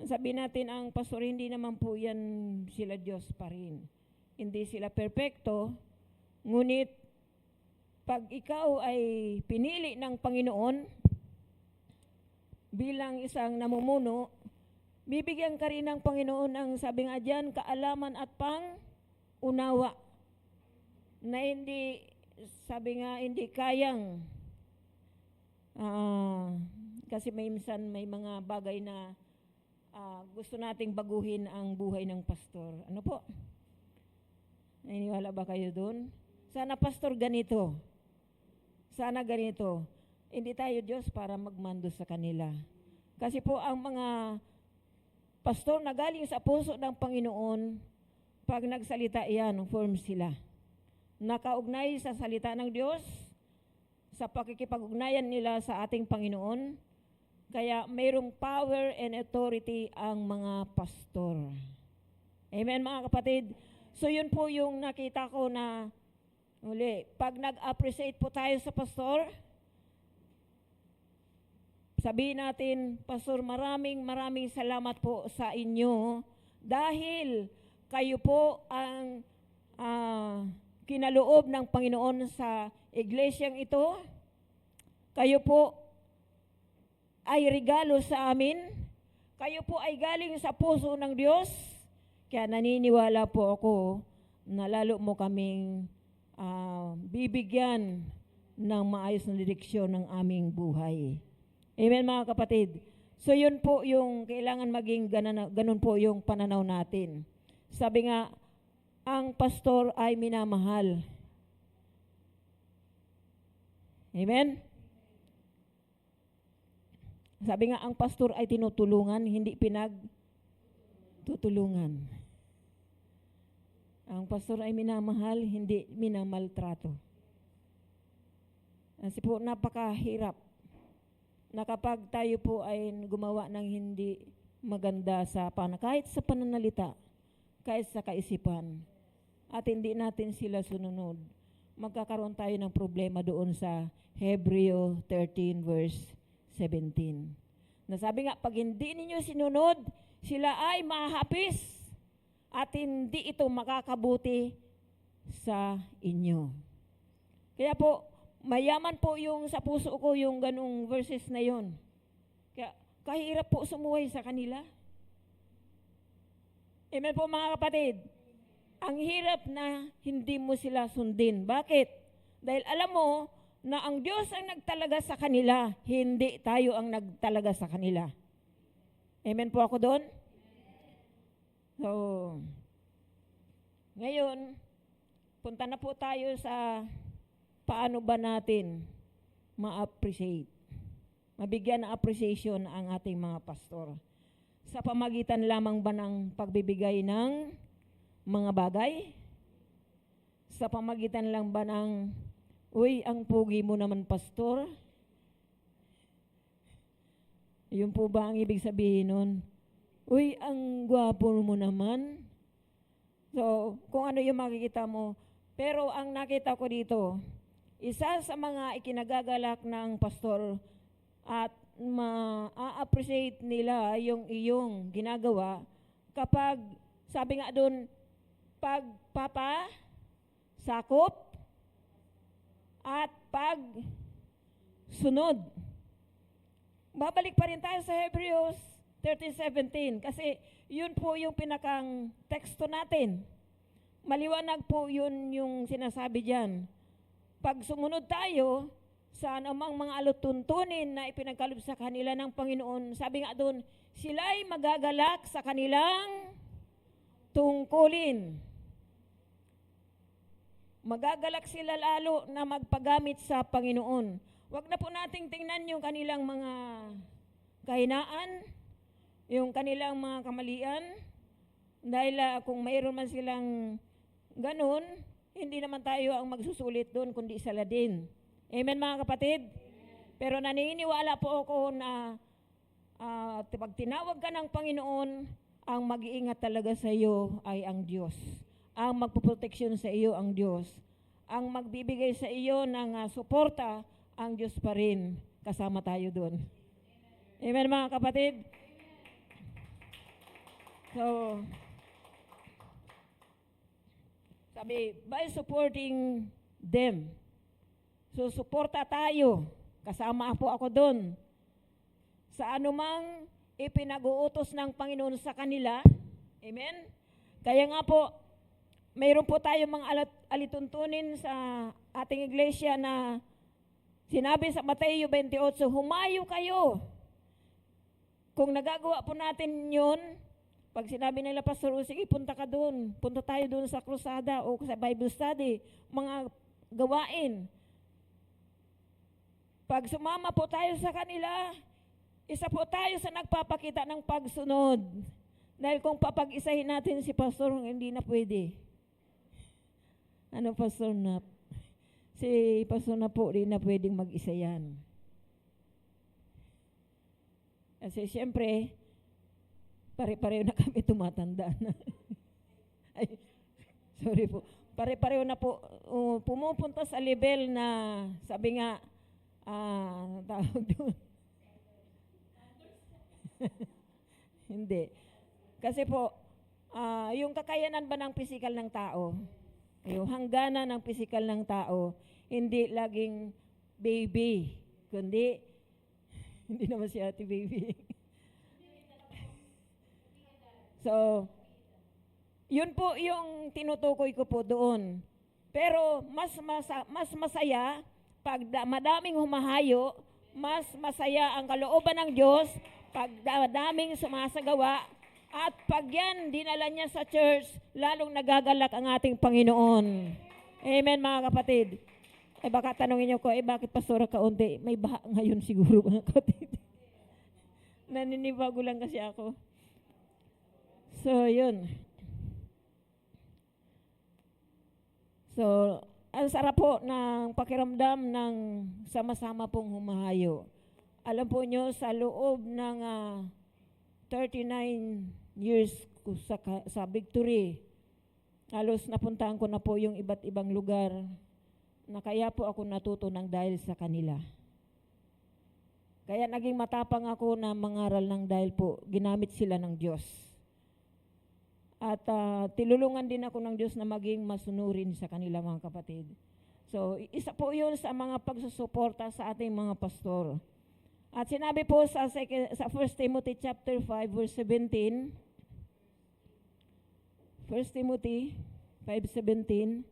sabi natin ang pastor, hindi naman po yan sila Diyos pa rin. Hindi sila perpekto, ngunit pag ikaw ay pinili ng Panginoon bilang isang namumuno, bibigyan ka rin ng Panginoon ang sabi nga dyan, kaalaman at pang-unawa na hindi, sabi nga, hindi kayang kasi minsan may mga bagay na gusto nating baguhin ang buhay ng pastor. Ano po? Naniniwala ba kayo doon? Sana pastor ganito. Sana ganito. Hindi tayo Diyos para magmando sa kanila. Kasi po ang mga pastor na galing sa puso ng Panginoon, pag nagsalita yan, form sila. Nakaugnay sa salita ng Diyos, sa pakikipag-ugnayan nila sa ating Panginoon, kaya mayroong power and authority ang mga pastor. Amen mga kapatid? So yun po yung nakita ko na uli, pag nag-appreciate po tayo sa pastor, sabihin natin, Pastor, maraming salamat po sa inyo dahil kayo po ang kinaloob ng Panginoon sa iglesyang ito. Kayo po ay regalo sa amin. Kayo po ay galing sa puso ng Diyos. Kaya naniniwala po ako na lalo mo kaming bibigyan ng maayos na direksyon ng aming buhay. Amen mga kapatid. So yun po yung kailangan maging ganun po yung pananaw natin. Sabi nga, ang pastor ay minamahal. Amen? Sabi nga, ang pastor ay tinutulungan, hindi pinagtutulungan. Ang pastor ay minamahal, hindi minamaltrato. Kasi po napakahirap na kapag tayo po ay gumawa ng hindi maganda sa kahit sa pananalita, kahit sa kaisipan, at hindi natin sila sununod, magkakaroon tayo ng problema doon sa Hebreo 13 verse 17. Nasabi nga, pag hindi ninyo sinunod, sila ay mahapis at hindi ito makakabuti sa inyo. Kaya po, mayaman po yung sa puso ko yung ganung verses na yon. Kaya kahirap po sumuway sa kanila. Amen po mga kapatid. Ang hirap na hindi mo sila sundin. Bakit? Dahil alam mo na ang Diyos ang nagtalaga sa kanila, hindi tayo ang nagtalaga sa kanila. Amen po ako doon? So, ngayon, punta na po tayo sa paano ba natin ma-appreciate, mabigyan ng appreciation ang ating mga pastor. Sa pamagitan lamang ba ng pagbibigay ng mga bagay? Sa pamagitan lang ba ng, uy, ang pugi mo naman pastor? Yun po ba ang ibig sabihin nun? Uy, ang gwapo mo naman. So, kung ano yung makikita mo. Pero ang nakita ko dito, isa sa mga ikinagagalak ng pastor at ma-appreciate nila yung iyong ginagawa kapag, sabi nga doon, pagpapasakop at pag sunod. Babalik pa rin tayo sa Hebrews 13:17 kasi yun po yung pinakang teksto natin. Maliwanag po yun yung sinasabi diyan. Pag sumunod tayo sa anumang mga alutuntunin na ipinagkaloob sa kanila ng Panginoon, sabi nga doon, sila'y magagalak sa kanilang tungkulin. Magagalak sila lalo na magpagamit sa Panginoon. Huwag na po nating tingnan yung kanilang mga kahinaan, yung kanilang mga kamalian, dahil kung mayroon man silang ganun, hindi naman tayo ang magsusulit doon, kundi sila din. Amen mga kapatid? Pero naniniwala po ako na pag tinawag ka ng Panginoon, ang mag-iingat talaga sa iyo ay ang Diyos. Ang magpuproteksyon sa iyo ang Diyos. Ang magbibigay sa iyo ng suporta, ang Diyos pa rin. Kasama tayo doon. Amen mga kapatid? So, sabi, by supporting them. So, suporta tayo. Kasama po ako doon. Sa anumang ipinag-uutos ng Panginoon sa kanila. Amen? Kaya nga po, mayroon po tayo mga alituntunin sa ating iglesia na sinabi sa Mateo 28, humayo kayo. Kung nagagawa po natin yun, pag sinabi nila, Pastor, sige, punta ka doon. Punta tayo doon sa krusada o sa Bible study, mga gawain. Pag sumama po tayo sa kanila, isa po tayo sa nagpapakita ng pagsunod. Dahil kung papag-isahin natin si Pastor, hindi na pwede. Ano, Pastor Nap? Si Pastor Nap po, hindi na pwedeng mag-isa yan. Kasi siyempre, pare-pareho na kami tumatanda na. Ay, sorry po. Pare-pareho na po. Pumupunta sa level na, sabi nga, tawag doon. Hindi. Kasi po, yung kakayanan ba ng pisikal ng tao, yung hangganan ng pisikal ng tao, hindi laging baby, kundi, hindi naman si ate baby. So, yun po yung tinutukoy ko po doon. Pero mas masaya pag madaming humahayo, mas masaya ang kalooban ng Diyos pag daming sumasagawa at pag yan dinala niya sa church, lalong nagagalak ang ating Panginoon. Amen mga kapatid. Baka tanongin niyo ko, bakit pastora kaunti? May baha ngayon siguro mga kapatid. Naninibago lang kasi ako. So, yun. So, ang sarap po ng pakiramdam ng sama-sama pong humahayo. Alam po nyo, sa loob ng 39 years ko sa Victory, halos napuntahan ko na po yung iba't ibang lugar na kaya po ako natuto ng dahil sa kanila. Kaya naging matapang ako na mangaral ng dahil po ginamit sila ng Diyos. At tilulungan din ako ng Diyos na maging masunurin sa kanila mga kapatid. So, isa po yun sa mga pagsusuporta sa ating mga pastor. At sinabi po sa 1 Timothy chapter 5 verse 17, 1 Timothy 5:17,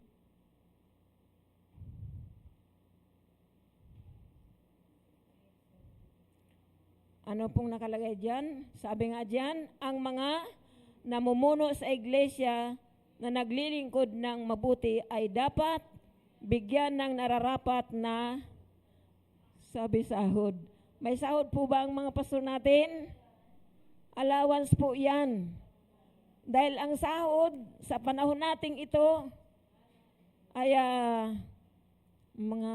ano pong nakalagay dyan? Sabi nga dyan, ang mga namumuno sa iglesia na naglilingkod ng mabuti ay dapat bigyan ng nararapat na sahod. May sahod po ba ang mga pastor natin? Allowance po yan. Dahil ang sahod sa panahon nating ito ay mga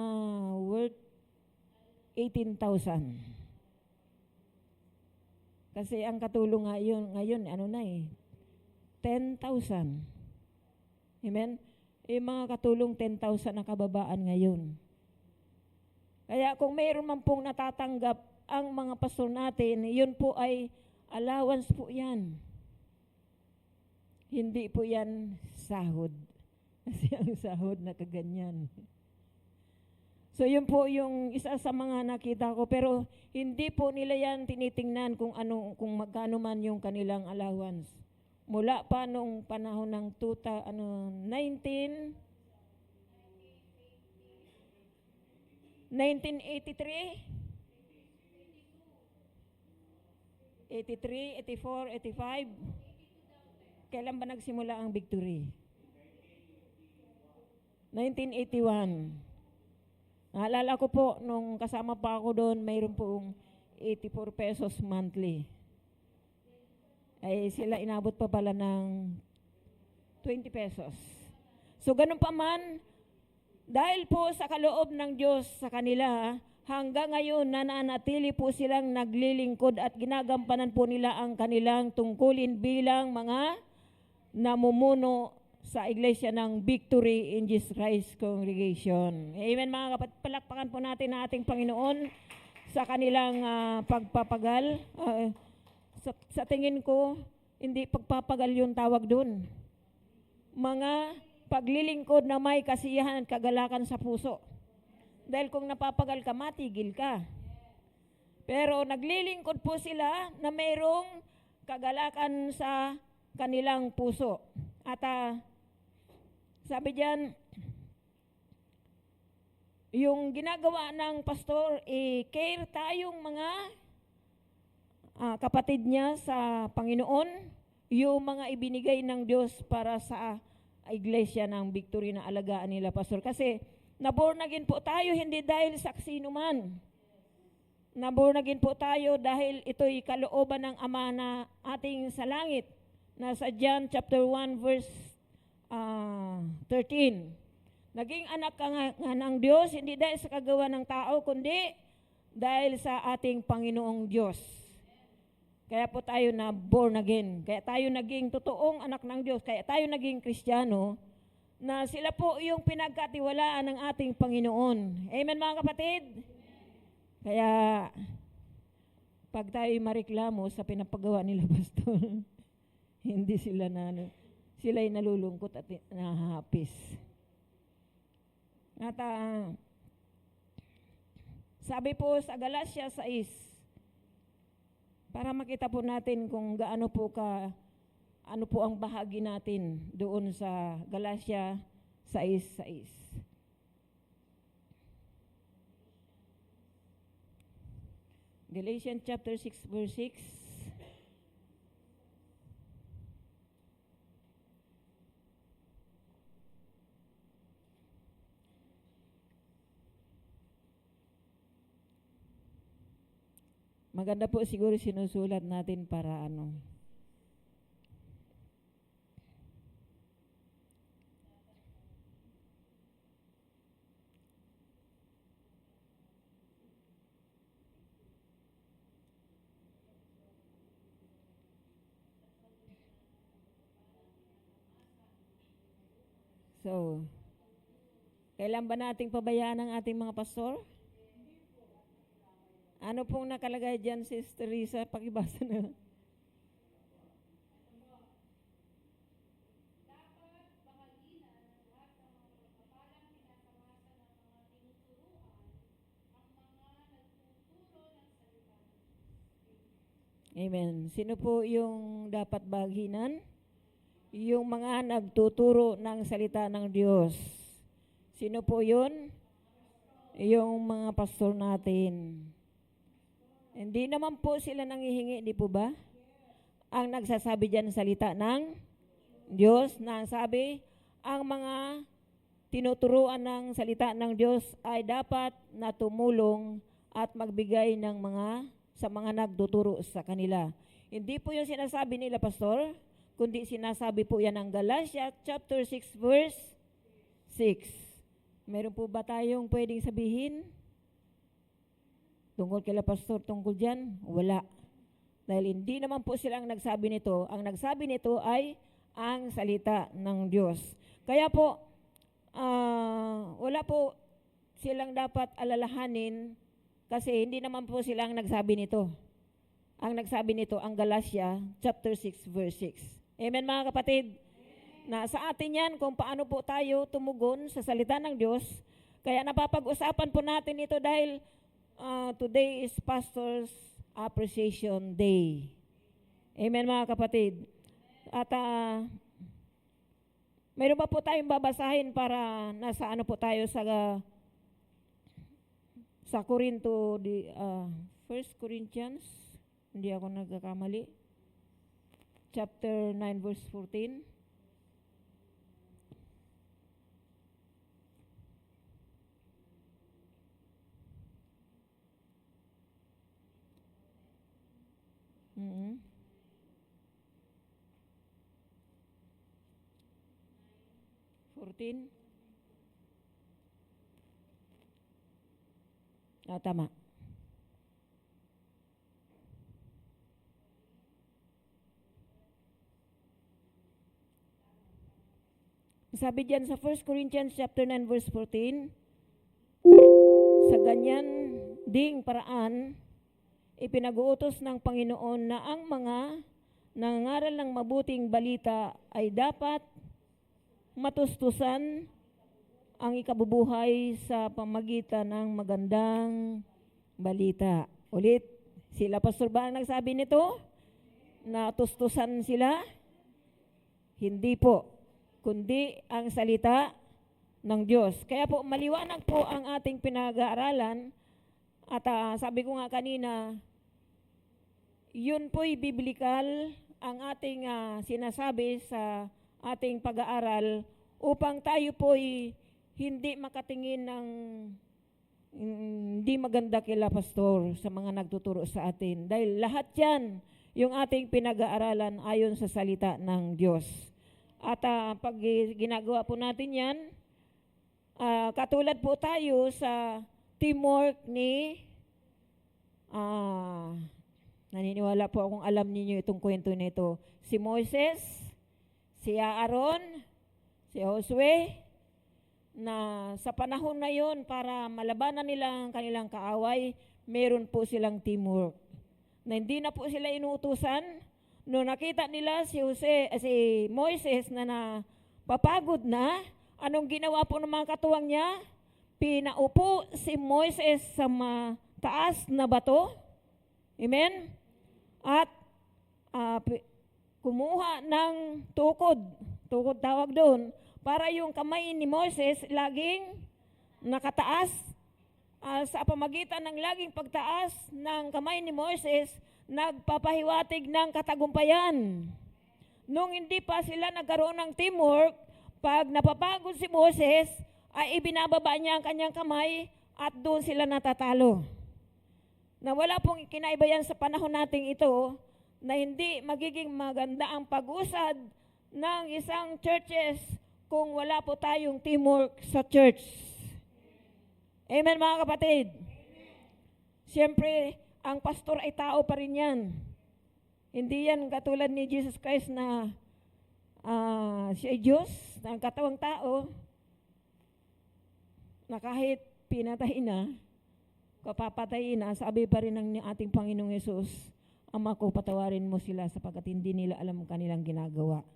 worth 18,000. Kasi ang katulong ngayon, 10,000. Amen? Yung mga katulong 10,000 na kababaan ngayon. Kaya kung mayroon man pong natatanggap ang mga pastor natin, yun po ay allowance po yan. Hindi po yan sahod. Kasi ang sahod na kaganyan. So yun po yung isa sa mga nakita ko, pero hindi po nila yan tinitingnan kung magkano man yung kanilang allowance. Mula pa noong panahon ng 1983, 84, 85. Kailan ba nagsimula ang victory? 1981. Naalala ko po, nung kasama pa ako doon, mayroon pong 84 pesos monthly. Ay sila inabot pa pala ng 20 pesos. So ganun pa man, dahil po sa kaloob ng Diyos sa kanila, hanggang ngayon nananatili po silang naglilingkod at ginagampanan po nila ang kanilang tungkulin bilang mga namumuno sa iglesia ng Victory in Jesus Christ Congregation. Amen mga kapatid, palakpakan po natin ang ating Panginoon sa kanilang pagpapagal. Sa tingin ko, hindi pagpapagal yung tawag dun. Mga paglilingkod na may kasiyahan at kagalakan sa puso. Dahil kung napapagal ka, matigil ka. Pero naglilingkod po sila na mayroong kagalakan sa kanilang puso. At sabi diyan, yung ginagawa ng pastor, care tayong mga kapatid niya sa Panginoon, yung mga ibinigay ng Diyos para sa iglesia ng Victory na alagaan nila, pastor. Kasi naborn again po tayo hindi dahil sa sino man. Naborn again po tayo dahil ito'y kalooban ng Ama na ating sa langit. Nasa John chapter 1 verse 13. Naging anak ka nga ng Diyos, hindi dahil sa kagawa ng tao, kundi dahil sa ating Panginoong Diyos. Kaya po tayo na born again. Kaya tayo naging totoong anak ng Diyos. Kaya tayo naging Kristiyano, na sila po yung pinagkatiwalaan ng ating Panginoon. Amen mga kapatid? Kaya pag tayo mareklamo sa pinapagawa nila, pastor, hindi sila sila'y nalulungkot at nahahapis. At sabi po sa Galatia 6, para makita po natin kung gaano po ano po ang bahagi natin doon sa Galatia 6:6. Galatians chapter 6 verse 6. Maganda po siguro sinusulat natin para ano. So, kailan ba nating pabayaan ang ating mga pastor? Ano pong nakalagay dyan, Sister Risa? Pakibasa na. Amen. Sino po yung dapat baginan? Yung mga nagtuturo ng salita ng Diyos. Sino po yun? Yung mga pastor natin. Hindi naman po sila nanghihingi, di po ba? Ang nagsasabi dyan salita ng Diyos, na sabi, ang mga tinuturuan ng salita ng Diyos ay dapat na tumulong at magbigay ng sa mga nagtuturo sa kanila. Hindi po yung sinasabi nila, pastor, kundi sinasabi po yan ng Galatia chapter 6 verse 6. Meron po ba tayong pwedeng sabihin tungkol kila pastor tungkol dyan? Wala. Dahil hindi naman po silang nagsabi nito. Ang nagsabi nito ay ang salita ng Diyos. Kaya po, wala po silang dapat alalahanin kasi hindi naman po silang nagsabi nito. Ang nagsabi nito, ang Galatia chapter 6 verse 6. Amen mga kapatid? Na sa atin yan kung paano po tayo tumugon sa salita ng Diyos. Kaya napapag-usapan po natin ito dahil today is Pastor's Appreciation Day. Amen mga kapatid. At mayroon pa po tayong babasahin para nasa ano po tayo sa Corinto, 1 Corinthians, hindi ako nagkakamali, chapter 9 verse 14. Mm-hmm. 14. Tama. Sabi diyan sa 1 Corinthians chapter 9 verse 14, sa ganyan ding paraan, ipinag-uutos ng Panginoon na ang mga nangangaral ng mabuting balita ay dapat matustusan ang ikabubuhay sa pamagitan ng magandang balita. Ulit, sila Pastor ba ang nagsabi nito? Na tustusan sila? Hindi po, kundi ang salita ng Diyos. Kaya po, maliwanag po ang ating pinag-aaralan. At sabi ko nga kanina, yun po'y biblical ang ating sinasabi sa ating pag-aaral upang tayo po'y hindi makatingin ng hindi maganda kila pastor sa mga nagtuturo sa atin. Dahil lahat yan, yung ating pinag-aaralan ayon sa salita ng Diyos. At pag ginagawa po natin yan, katulad po tayo sa teamwork ni, naniniwala po akong alam niyo itong kwento nito, si Moises, si Aaron, si Josue, na sa panahon na yon para malabanan nila ang kanilang kaaway, meron po silang teamwork. Na hindi na po sila inuutusan. No nakita nila si Moises na napapagod na, anong ginawa po ng mga katuwang niya? Pinaupo si Moises sa mataas na bato. Amen? At kumuha ng tukod tawag doon, para yung kamay ni Moises laging nakataas. Sa pamagitan ng laging pagtaas ng kamay ni Moises, nagpapahiwatig ng katagumpayan. Nung hindi pa sila nagkaroon ng teamwork, pag napapagod si Moises, ay ibinababa niya ang kanyang kamay at doon sila natatalo. Na wala pong kinaiba yan sa panahon nating ito, na hindi magiging maganda ang pag-usad ng isang churches kung wala po tayong teamwork sa church. Amen mga kapatid? Siyempre, ang pastor ay tao pa rin yan. Hindi yan katulad ni Jesus Christ na siya ay Diyos, na ang katawang tao, na kahit pinatay na, kapapatayin na, sabi pa rin ng ating Panginoong Yesus, Ama ko, patawarin mo sila sapagkat hindi nila alam ang kanilang ginagawa.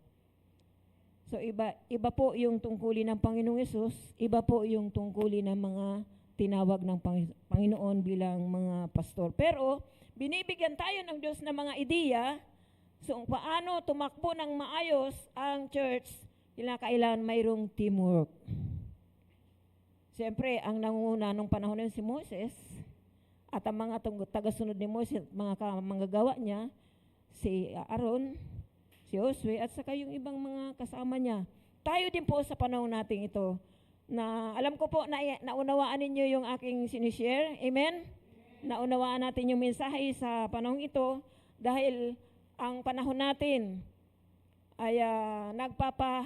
So iba po yung tungkulin ng Panginoong Yesus, iba po yung tungkulin ng mga tinawag ng Panginoon bilang mga pastor. Pero binibigyan tayo ng Diyos ng mga ideya so paano tumakbo ng maayos ang church, kailangan mayroong teamwork. Siyempre, ang nangunguna nung panahon na si Moses at ang mga tagasunod ni Moses, mga manggagawa niya, si Aaron, si Josue, at saka yung ibang mga kasama niya. Tayo din po sa panahon natin ito, na alam ko po na naunawaan ninyo yung aking sinishare. Amen? Naunawaan natin yung mensahe sa panahon ito dahil ang panahon natin ay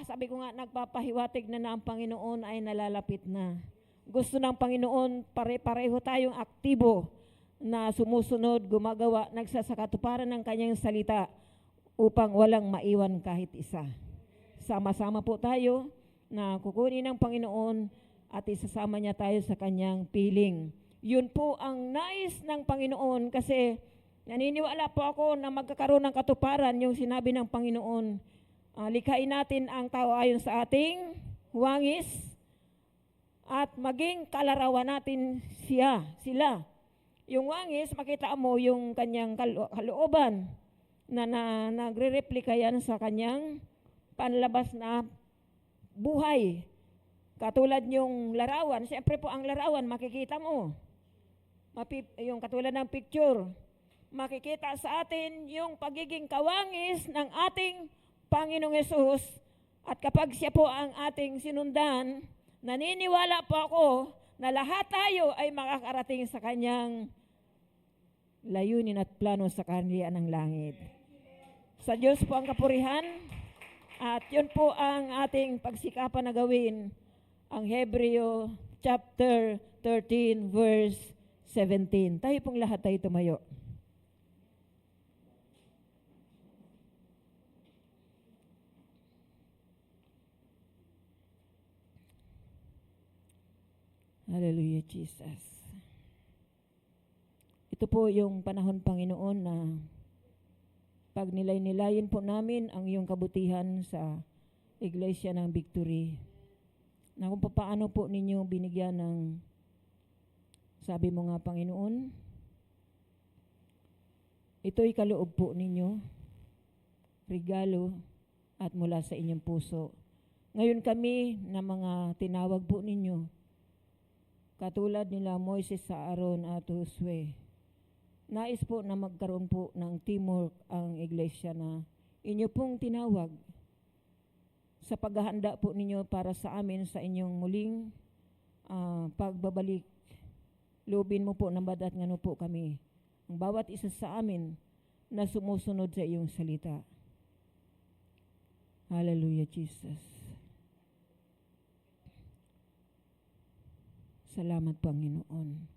sabi ko nga, nagpapahiwatig na ang Panginoon ay nalalapit na. Gusto ng Panginoon, pare-pareho tayong aktibo na sumusunod, gumagawa, nagsasakatuparan ng kanyang salita upang walang maiwan kahit isa. Sama-sama po tayo na kukunin ng Panginoon at isasama niya tayo sa kanyang piling. Yun po ang nais ng Panginoon kasi naniniwala po ako na magkakaroon ng katuparan yung sinabi ng Panginoon. Likhain natin ang tao ayon sa ating wangis at maging kalarawan natin sila. Yung wangis, makita mo yung kanyang kalooban na nagre-replika yan sa kanyang panlabas na buhay. Katulad yung larawan, siyempre po ang larawan, makikita mo. Yung katulad ng picture, makikita sa atin yung pagiging kawangis ng ating Panginoong Yesus. At kapag siya po ang ating sinundan, naniniwala po ako na lahat tayo ay makakarating sa kanyang layunin at plano sa kaharian ng langit. Sa Diyos po ang kapurihan, at yun po ang ating pagsikapan na gawin, ang Hebreo chapter 13 verse 17. Tayo pong lahat tayo tumayo. Hallelujah, Jesus. Ito po yung panahon, Panginoon, na pag nilay-nilayin po namin ang iyong kabutihan sa Iglesia ng Victory, na kung paano po ninyo binigyan ng, sabi mo nga, Panginoon, ito'y kaloob po ninyo, regalo at mula sa inyong puso. Ngayon kami na mga tinawag po ninyo, katulad nila Moises, sa Aaron at Josue, nais po na magkaroon po ng teamwork ang iglesia na inyo pong tinawag sa paghahanda po ninyo para sa amin sa inyong muling pagbabalik. Loobin mo po na badat ngano po kami, ang bawat isa sa amin na sumusunod sa iyong salita. Hallelujah, Jesus. Salamat, Panginoon.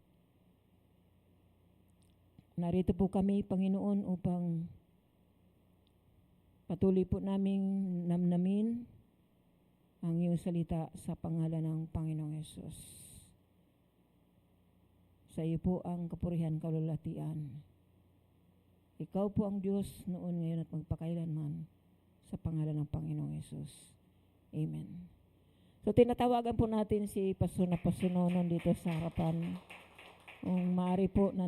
Narito po kami, Panginoon, upang patuloy po naming namnamin ang iyong salita sa pangalan ng Panginoong Yesus. Sa iyo po ang kapurihan, kalulatian. Ikaw po ang Diyos noon, ngayon at magpakailanman, sa pangalan ng Panginoong Yesus. Amen. So tinatawagan po natin si Pastor na Pasunonon dito sa harapan. Kung maaari po na